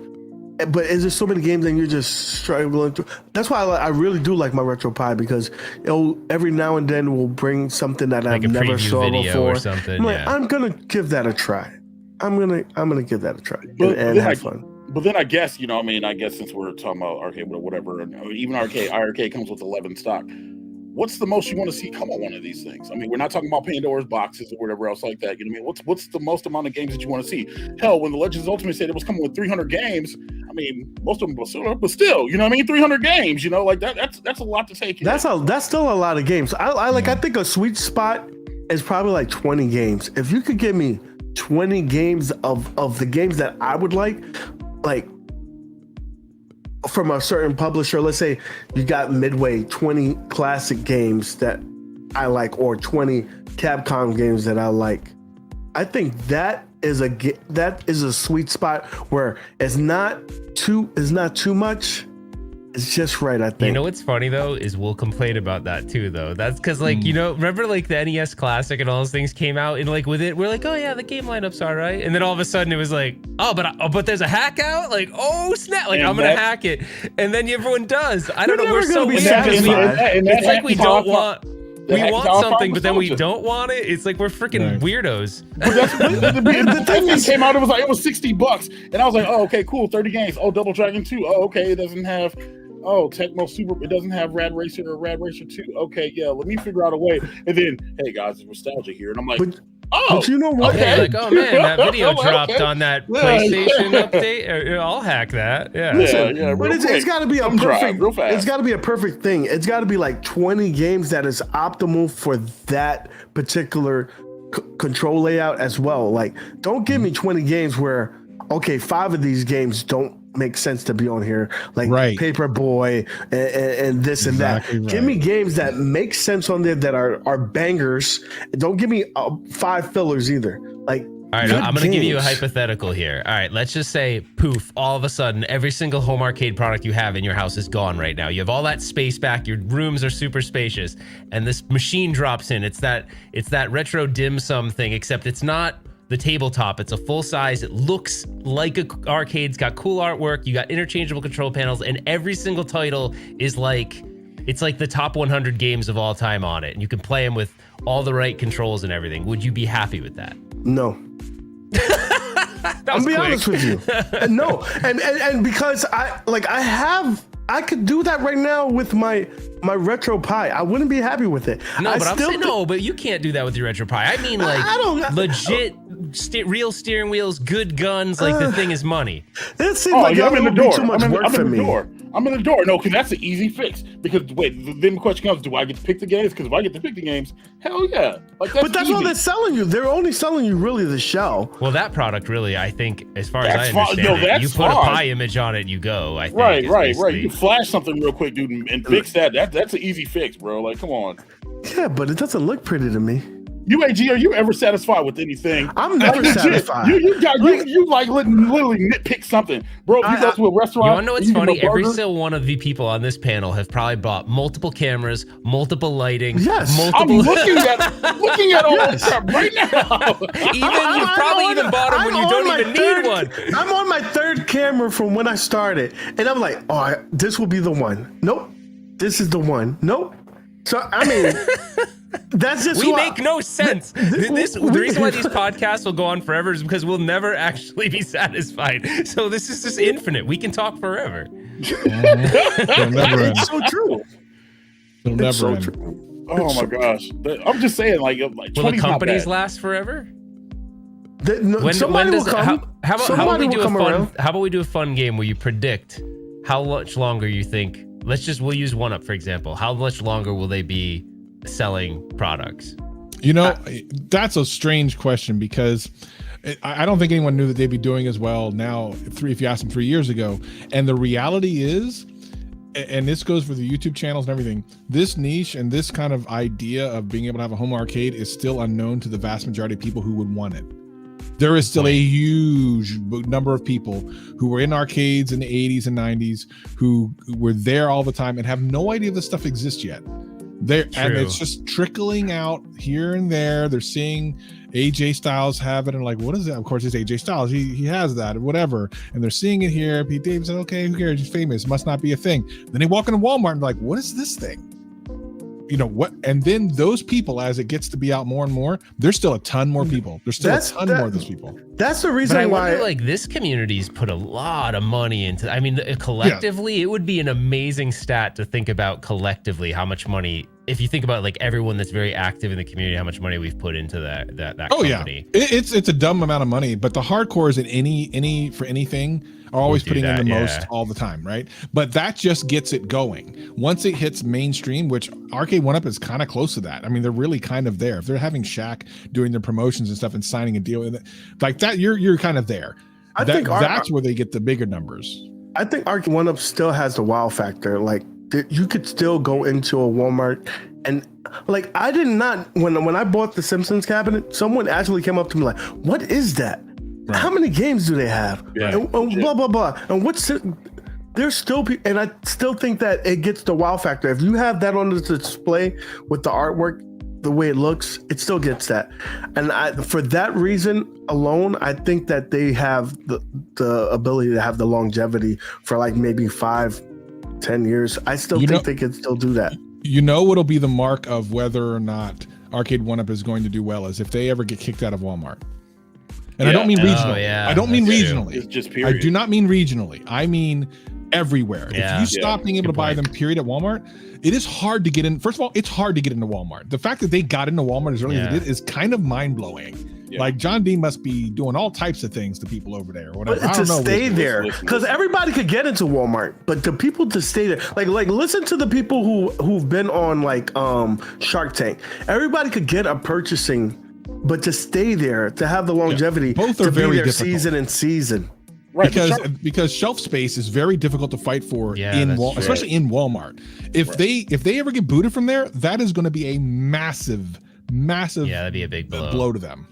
but it's just so many games and you're just struggling through. That's why I really do like my Retro Pie because it'll every now and then will bring something that
like
I've never saw
video
before.
Or something.
I'm like, I'm gonna give that a try. I'm gonna give that a try and have fun.
But then I guess, you know, I mean, I guess since we're talking about arcade or whatever, even arcade comes with 11 stock. What's the most you want to see come on one of these things? I mean, we're not talking about Pandora's boxes or whatever else like that. You know what I mean? What's the most amount of games that you want to see? Hell, when the Legends Ultimate said it was coming with 300 games, I mean, most of them were still, you know what I mean? 300 games, you know, like that's a lot to take in.
That's still a lot of games. I think a sweet spot is probably like 20 games. If you could give me 20 games of the games that I would like from a certain publisher, let's say you got Midway, 20 classic games that I like, or 20 Capcom games that I like. I think that is a sweet spot where it's not too much. It's just right, I think.
You know what's funny though is we'll complain about that too though. That's because like you know, remember like the NES Classic and all those things came out and like with it we're like, oh yeah, the game lineup's all right, and then all of a sudden it was like, but there's a hack out, like oh snap, like I'm gonna hack it, and then everyone does. I don't know, we're so weird because it's like we don't want. We want something, but then we don't want it. It's like we're freaking weirdos.
But the thing came out, it was $60, and I was like, oh, okay, cool, 30 games. Oh, Double Dragon 2. Oh, okay, it doesn't have. Oh, Tecmo Super. It doesn't have Rad Racer or Rad Racer 2. Okay, yeah, let me figure out a way. And then, hey guys, there's nostalgia here, and I'm like.
But you know what?
Okay, like, oh man, that video dropped on that PlayStation update. I'll hack that. Yeah.
But it's got to be a perfect. It's got to be a perfect thing. It's got to be like 20 games that is optimal for that particular control layout as well. Like, don't give me 20 games where, okay, 5 of these games don't make sense to be on here, like Paperboy and this and that. Right. Give me games that make sense on there that are bangers. Don't give me 5 fillers either. Like, all
right, I'm going to give you a hypothetical here. All right, let's just say, poof, all of a sudden, every single home arcade product you have in your house is gone right now. You have all that space back. Your rooms are super spacious, and this machine drops in. It's that retro dim sum thing, except it's not the tabletop. It's a full size. It looks like an arcade. It's got cool artwork. You got interchangeable control panels, and every single title is like, it's like the top 100 games of all time on it. And you can play them with all the right controls and everything. Would you be happy with that?
No. I'll be honest with you. No. And because I could do that right now with my Retro Pie. I wouldn't be happy with it.
No, but I'm saying but you can't do that with your Retro Pie. I mean, like, legit real steering wheels, good guns. Like, the thing is money.
That seems like
I'm in the door.
Too much work for me.
I'm in the door. No, because that's an easy fix. Because wait, then the question comes: do I get to pick the games? Because if I get to pick the games, hell yeah! Like, but
that's all they're selling you. They're only selling you really the shell.
Well, that product really, I think, as far as I understand, you put a pie image on it, you go. I think.
Right. You flash something real quick, dude, and fix that. That's an easy fix, bro. Like, come on.
Yeah, but it doesn't look pretty to me.
UAG, are you ever satisfied with anything?
I'm never satisfied.
You like literally nitpick something, bro. You go to a restaurant.
You wanna know what's funny? Every single one of the people on this panel have probably bought multiple cameras, multiple lighting.
Yes,
I'm looking at all this crap right now.
You've probably even bought them when you don't even need one.
I'm on my 3rd camera from when I started, and I'm like, oh, this will be the one. Nope, this is the one. Nope. So I mean. That's just
make no sense. The reason why these podcasts will go on forever is because we'll never actually be satisfied. So this is just infinite. We can talk forever.
It's so true.
It'll never end.
Oh my gosh! I'm just saying, like
will the companies last forever?
Somebody will come.
How about
Somebody
we do
will come around.
how about we do a fun game where you predict how much longer you think? We'll use 1UP for example. How much longer will they be selling products?
You know, that's a strange question because I don't think anyone knew that they'd be doing as well now. If you asked them 3 years ago, and the reality is, and this goes for the YouTube channels and everything, this niche and this kind of idea of being able to have a home arcade is still unknown to the vast majority of people who would want it. There is still a huge number of people who were in arcades in the 80s and 90s who were there all the time and have no idea this stuff exists yet. And it's just trickling out here and there. They're seeing AJ Styles have it and like, what is that? Of course, it's AJ Styles. He has that, whatever. And they're seeing it here. Pete Davidson, okay, who cares? He's famous. Must not be a thing. Then they walk into Walmart and be like, what is this thing? You know what? And then those people, as it gets to be out more and more, there's still a ton more people. There's still a ton more of those people.
That's the reason why.
Wonder, like this community's put a lot of money into. I mean, collectively, it would be an amazing stat to think about collectively how much money. If you think about like everyone that's very active in the community, how much money we've put into that company.
Yeah, it's a dumb amount of money, but the hardcores in any for anything are always putting in the most all the time, right? But that just gets it going. Once it hits mainstream, which Arcade 1UP is kind of close to that. I mean, they're really kind of there. If they're having Shaq doing their promotions and stuff and signing a deal like that, you're kind of there. I think that's where they get the bigger numbers.
I think Arcade 1UP still has the wow factor. Like you could still go into a Walmart and like I did not when I bought the Simpsons cabinet, someone actually came up to me like, "What is that? Right. How many games do they have?" And blah blah blah. And there's still people, and I still think that it gets the wow factor. If you have that on the display with the artwork, the way it looks, it still gets that. And for that reason alone, I think that they have the ability to have the longevity for like maybe 5-10 years. I still think they can still do that.
You know what'll be the mark of whether or not Arcade 1UP is going to do well is if they ever get kicked out of Walmart. And I don't mean regionally. I don't mean regionally.
It's just period.
I do not mean regionally. I mean everywhere. If you stop being able to buy them period at Walmart, it is hard to get in. First of all, it's hard to get into Walmart. The fact that they got into Walmart as early as they did is kind of mind-blowing. Yeah. Like John D must be doing all types of things to people over there or whatever.
But to stay there, because everybody could get into Walmart, but the people to stay there, like listen to the people who've been on like Shark Tank. Everybody could get a purchasing, but to stay there, to have the longevity,
both are very difficult.
Season and season.
Right, because shelf space is very difficult to fight for especially in Walmart. If they ever get booted from there, that is going to be a massive
that'd be a big
blow to them.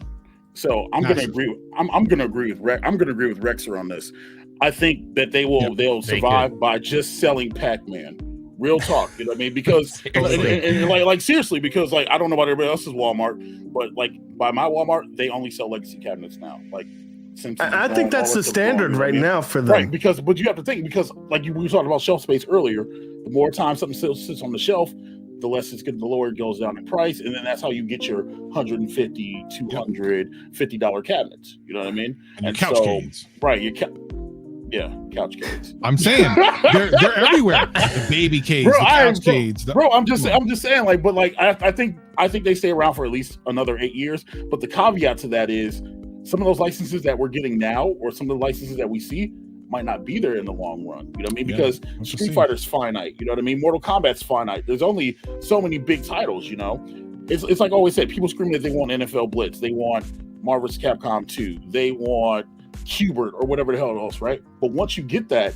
So I'm going to agree. I'm going to agree with Rex. I'm going to agree with Rexer on this. I think that they'll survive by just selling Pac-Man. Real talk, you know what I mean? Because and like seriously, because like I don't know about everybody else's Walmart, but like by my Walmart, they only sell legacy cabinets now. Like
I think that's the standard right now for them.
Right, but you have to think because like we were talking about shelf space earlier. The more time something sits on the shelf, the less the lower it goes down in price, and then that's how you get your $150, $250 cabinets. You know what I mean?
And couch canes.
Right, couch canes.
I'm saying they're everywhere. The baby canes, the couch canes.
I'm just saying, like, but like I think they stay around for at least another 8 years. But the caveat to that is some of those licenses that we're getting now, or some of the licenses that we see, might not be there in the long run. You know what I mean? Because Street Fighter's finite. You know what I mean? Mortal Kombat's finite. There's only so many big titles. You know, it's like I always said. People screaming that they want NFL Blitz, they want Marvel vs. Capcom 2, they want Qbert or whatever the hell else, right? But once you get that,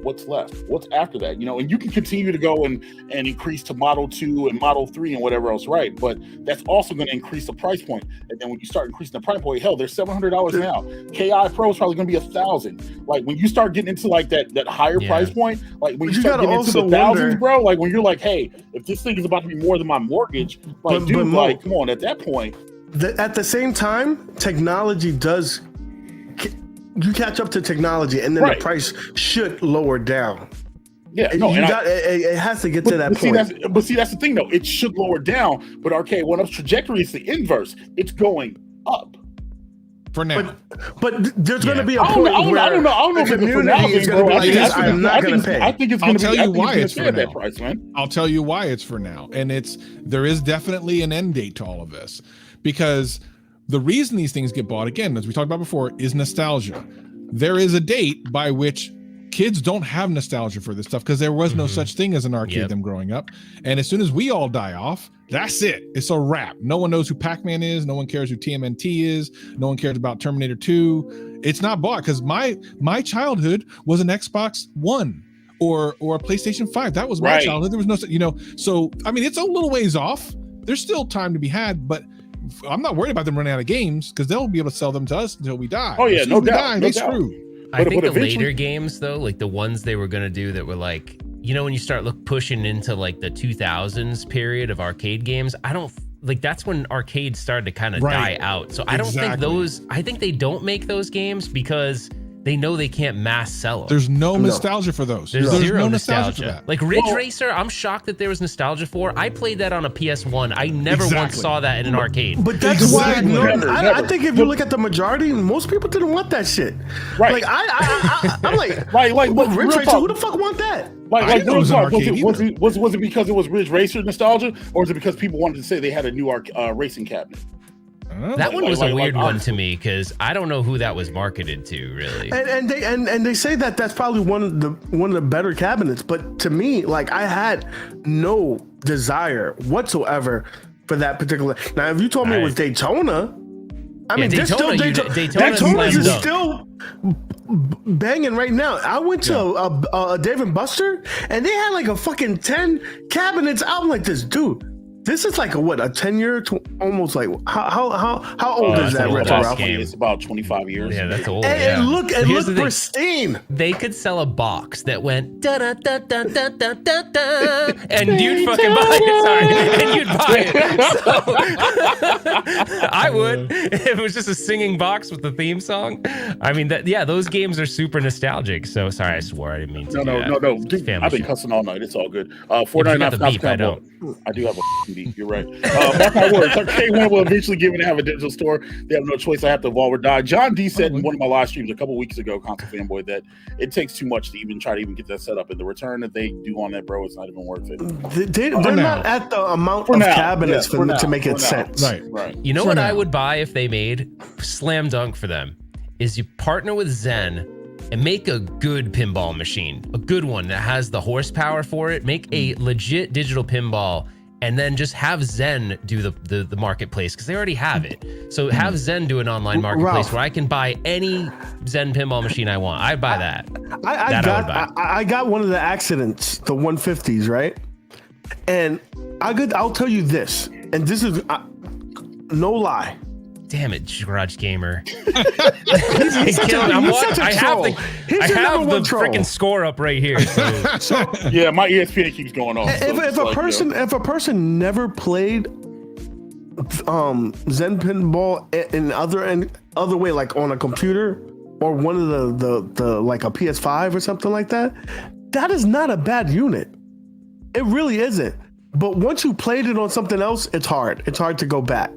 what's left? What's after that? You know, and you can continue to go and increase to Model 2 and Model 3 and whatever else, right? But that's also going to increase the price point. And then when you start increasing the price point, hell, they're $700 now. KI Pro is probably going to be $1,000. Like when you start getting into like that higher price point, like when you start getting into the thousands, bro, like when you're like, hey, if this thing is about to be more than my mortgage, like dude, like come on, at that point.
At the same time, technology does. You catch up to technology, and then the price should lower down.
Yeah,
it has to get to that point.
That's the thing, though. It should lower down, but Arcade 1UP's trajectory is the inverse. It's going up.
For now.
But there's going to be a point where
I don't know if the community is going to be like, I'm not going to pay. I think it's going to be.
I'll tell you why it's for now.
Price, man.
I'll tell you why it's for now, and there is definitely an end date to all of this, because the reason these things get bought, again, as we talked about before, is nostalgia. There is a date by which kids don't have nostalgia for this stuff because there was no such thing as an arcade them growing up. And as soon as we all die off, that's it. It's a wrap. No one knows who Pac-Man is. No one cares who TMNT is. No one cares about Terminator 2. It's not bought because my childhood was an Xbox One or a PlayStation 5. That was my childhood. There was no, so I mean, it's a little ways off. There's still time to be had, but I'm not worried about them running out of games because they'll be able to sell them to us until we die.
Oh yeah, no doubt.
They screwed.
I think the later games though, like the ones they were gonna do that were like, when you start pushing into like the 2000s period of arcade games, I don't like that's when arcades started to kind of die out. So I don't think I think they don't make those games because they know they can't mass sell them.
There's no nostalgia for those.
There's zero no nostalgia for that. Like Ridge Racer, I'm shocked that there was nostalgia for. I played that on a PS1. I never once saw that in an arcade.
But that's why I think if you look at the majority, most people didn't want that shit. Right. Like I'm like, Ridge Racer, who the fuck want that?
Was it because it was Ridge Racer nostalgia, or is it because people wanted to say they had a new racing cabinet?
That one was a weird one to me because I don't know who that was marketed to, really.
And they say that that's probably one of the better cabinets, but to me, like I had no desire whatsoever for that particular. Now, if you told me it was Daytona, I mean, Daytona is still banging right now. I went to a Dave and Buster, and they had like a fucking 10 cabinets. I'm like, dude. This is like a 10-year, almost like how old is that retro Ralph?
It's about 25 years.
Yeah, that's old.
And it looked pristine.
They could sell a box that went da da da da da da da da, and you'd fucking buy it. Sorry, and you'd buy it. So, I would if it was just a singing box with the theme song. I mean, those games are super nostalgic. So sorry, I swore. I didn't mean to.
No. I've been cussing all night. It's all good. 499
I don't.
I do have a beat. You're right. Mark my words. Arcade One will eventually give it and have a digital store. They have no choice. I have to evolve or die. John D said in one of my live streams a couple weeks ago, Console Fanboy, that it takes too much to even try to get that set up. And the return that they do on that, bro, it's not even worth it.
They're not at the amount of cabinets to make it sense.
Right.
You know what I would buy if they made slam dunk for them is you partner with Zen and make a good pinball machine, a good one that has the horsepower for it. Make a legit digital pinball and then just have Zen do the marketplace because they already have it. So have Zen do an online marketplace where I can buy any Zen pinball machine I want. I'd buy that.
I got one of the accidents, the 150s, right? And I'll tell you this, and this is no lie.
Damn it, Garage Gamer.
He's killing me.
I have the freaking score up right here. So.
Yeah, my ESPN keeps going off.
If a person never played Zen pinball in other way, like on a computer or one of the like a PS5 or something like that, that is not a bad unit. It really isn't. But once you played it on something else, it's hard. It's hard to go back.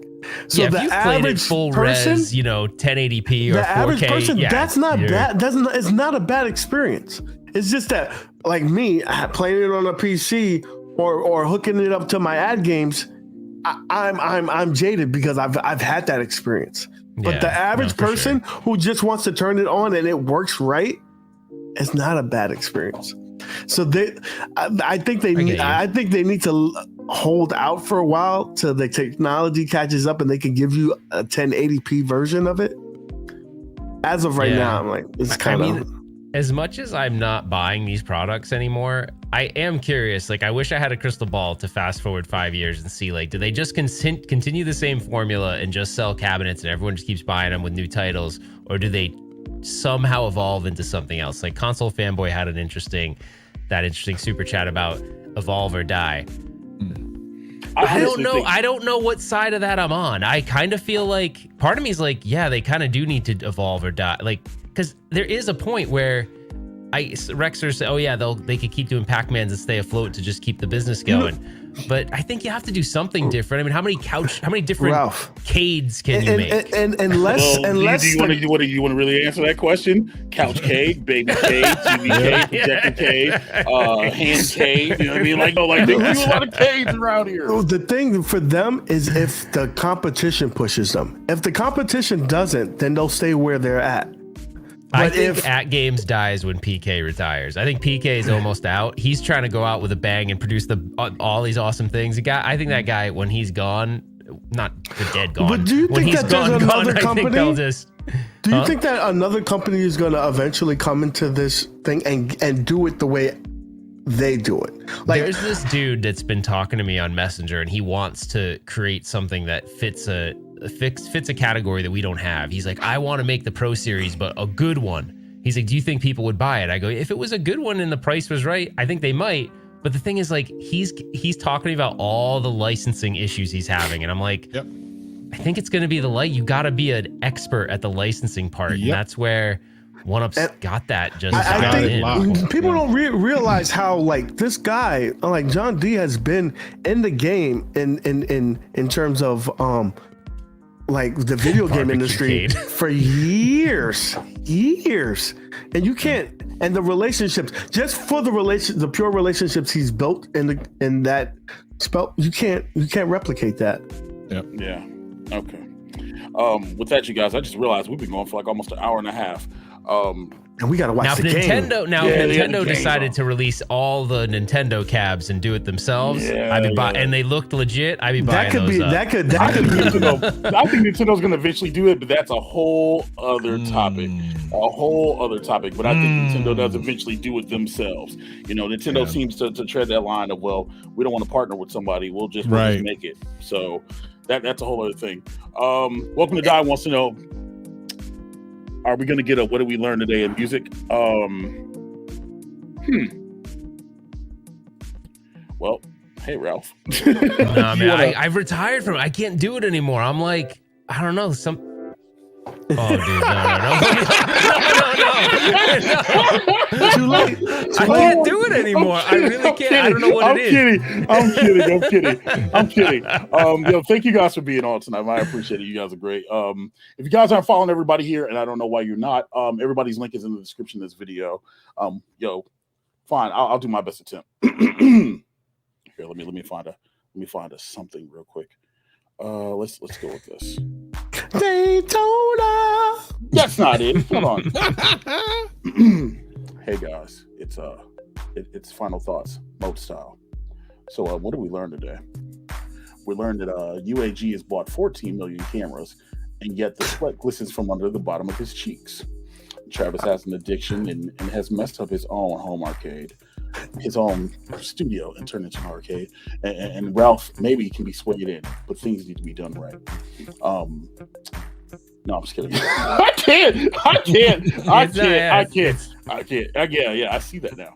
So
yeah,
the
if you played it full res, 1080p or 4K,
the average person, that's not bad. It's not a bad experience. It's just that, like me, playing it on a PC or hooking it up to my ad games, I'm jaded because I've had that experience. But the average person who just wants to turn it on and it works right, it's not a bad experience. So I think they need to hold out for a while till the technology catches up and they can give you a 1080p version of it. As of right now, I'm like, it's kind of.
As much as I'm not buying these products anymore, I am curious. Like, I wish I had a crystal ball to fast forward 5 years and see, like, do they just continue the same formula and just sell cabinets and everyone just keeps buying them with new titles, or do they somehow evolve into something else? Like Console Fanboy had an interesting super chat about evolve or die. I don't know what side of that I'm on. I kind of feel like part of me is like, yeah, they kind of do need to evolve or die. Like, because there is a point where Rexer said, "Oh yeah, they could keep doing Pac-Mans and stay afloat to just keep the business going." But I think you have to do something different. I mean, how many different cades can you make?
And less.
Do you want to really answer that question? Couch cade, baby cade, TV cade, projector cade, hand cade. You know what I mean? Like they do a lot of cades around here.
The thing for them is if the competition pushes them. If the competition doesn't, then they'll stay where they're at.
I think At Games dies when PK retires. I think PK is almost out. He's trying to go out with a bang and produce all these awesome things. I think that guy, when he's gone, not the dead gone.
But do you think that there's another company? Do you think that another company is going to eventually come into this thing and do it the way they do it? Like,
there's this dude that's been talking to me on Messenger, and he wants to create something that fits a category that we don't have. He's like, I want to make the Pro Series, but a good one. He's like, do you think people would buy it? I go, if it was a good one and the price was right, I think they might. But the thing is, like, he's talking about all the licensing issues he's having, and I'm like,
yep.
I think it's going to be you got to be an expert at the licensing part, and that's where OneUp's got that. Just
I think people don't realize how, like, this guy, like John D, has been in the game in terms of like the video game industry for years, and you can't. And the relationships, just for the pure relationships he's built in that spell, you can't replicate that.
Yep.
Yeah. Okay. With that, you guys, I just realized we've been going for like almost an hour and a half.
And we gotta watch the game.
Nintendo decided to release all the Nintendo cabs and do it themselves. And they looked legit. I'd be buying those.
That could be Nintendo. I think Nintendo's gonna eventually do it, but that's a whole other topic. But I think Nintendo does eventually do it themselves. You know, Nintendo seems to tread that line of, well, we don't want to partner with somebody. We'll just make it. So that's a whole other thing. Welcome to Die wants to know, are we going to get what did we learn today in music? Well, hey, Ralph.
Nah, man, I've retired from it. I can't do it anymore. I'm like, I don't know, Oh, dude, no. Too late. I can't do it anymore. I really can't. I don't know what it is.
I'm kidding. Thank you guys for being on tonight. I appreciate it. You guys are great. If you guys aren't following everybody here, and I don't know why you're not, everybody's link is in the description of this video. Fine. I'll do my best attempt. Here, let me find a something real quick. Let's go with this.
Daytona.
That's not it. Hold on. Hey guys, it's final thoughts mode style. So what did we learn today? We learned that UAG has bought 14 million cameras, and yet the sweat glistens from under the bottom of his cheeks. Travis has an addiction and has messed up his own home arcade, his own studio, and turned it into an arcade. And Ralph maybe can be swayed in, but things need to be done right. No, I'm just kidding. I can't. I see that now.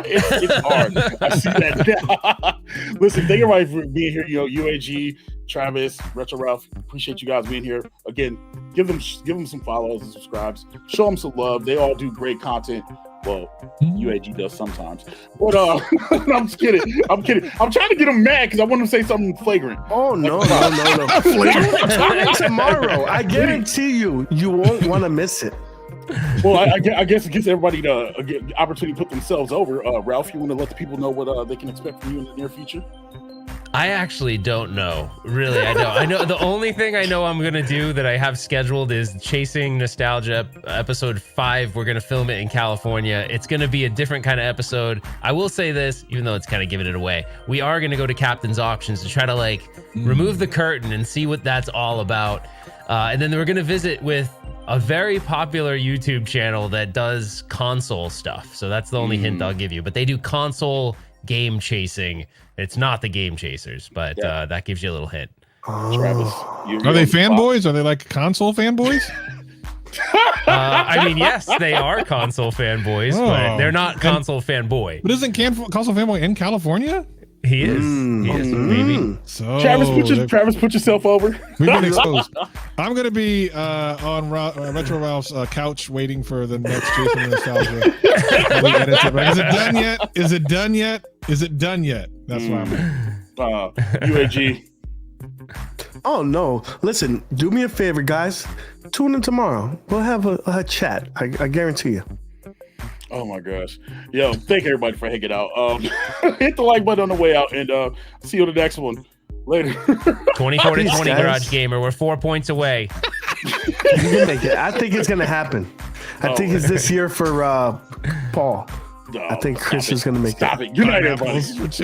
It's hard. I see that now. Listen, thank everybody for being here. UAG, Travis, Retro Ralph, appreciate you guys being here. Again, give them some follows and subscribes. Show them some love. They all do great content. Well, UAG does sometimes. But I'm just kidding. I'm trying to get them mad because I want them to say something flagrant.
Oh, no. Flagrant tomorrow. I guarantee you won't want to miss it.
Well, I guess it gives everybody the opportunity to put themselves over. Ralph, you want to let the people know what they can expect from you in the near future?
I actually don't know. Really, I don't. I know the only thing I know I'm going to do that I have scheduled is Chasing Nostalgia episode 5. We're going to film it in California. It's going to be a different kind of episode. I will say this, even though it's kind of giving it away. We are going to go to Captain's Auctions to try to remove the curtain and see what that's all about. And then we're going to visit with a very popular YouTube channel that does console stuff. So that's the only hint I'll give you. But they do console game chasing. It's not the Game Chasers, but that gives you a little hint.
Travis,
are they fanboys? Are they like console fanboys?
I mean, yes, they are console fanboys, but they're not console fanboy.
But isn't console fanboy in California?
He is. He is. Maybe.
So
Travis, put yourself over.
we've been exposed. I'm gonna be on Retro Ralph's couch waiting for the next Jason Nostalgia. Is it done yet? Is it done yet? Is it done yet? That's why I'm.
UAG.
Oh no! Listen, do me a favor, guys. Tune in tomorrow. We'll have a chat. I guarantee you.
Oh my gosh. Yo, thank everybody for hanging out. Hit the like button on the way out, and see you on the next one. Later.
24 to 20,
guys.
Garage Gamer. We're 4 points away.
You can make it. I think it's gonna happen. I think it's this year for Paul.
No,
I think Chris
stop
is gonna make it.
Stop it. Good night, everybody.
Pineapples.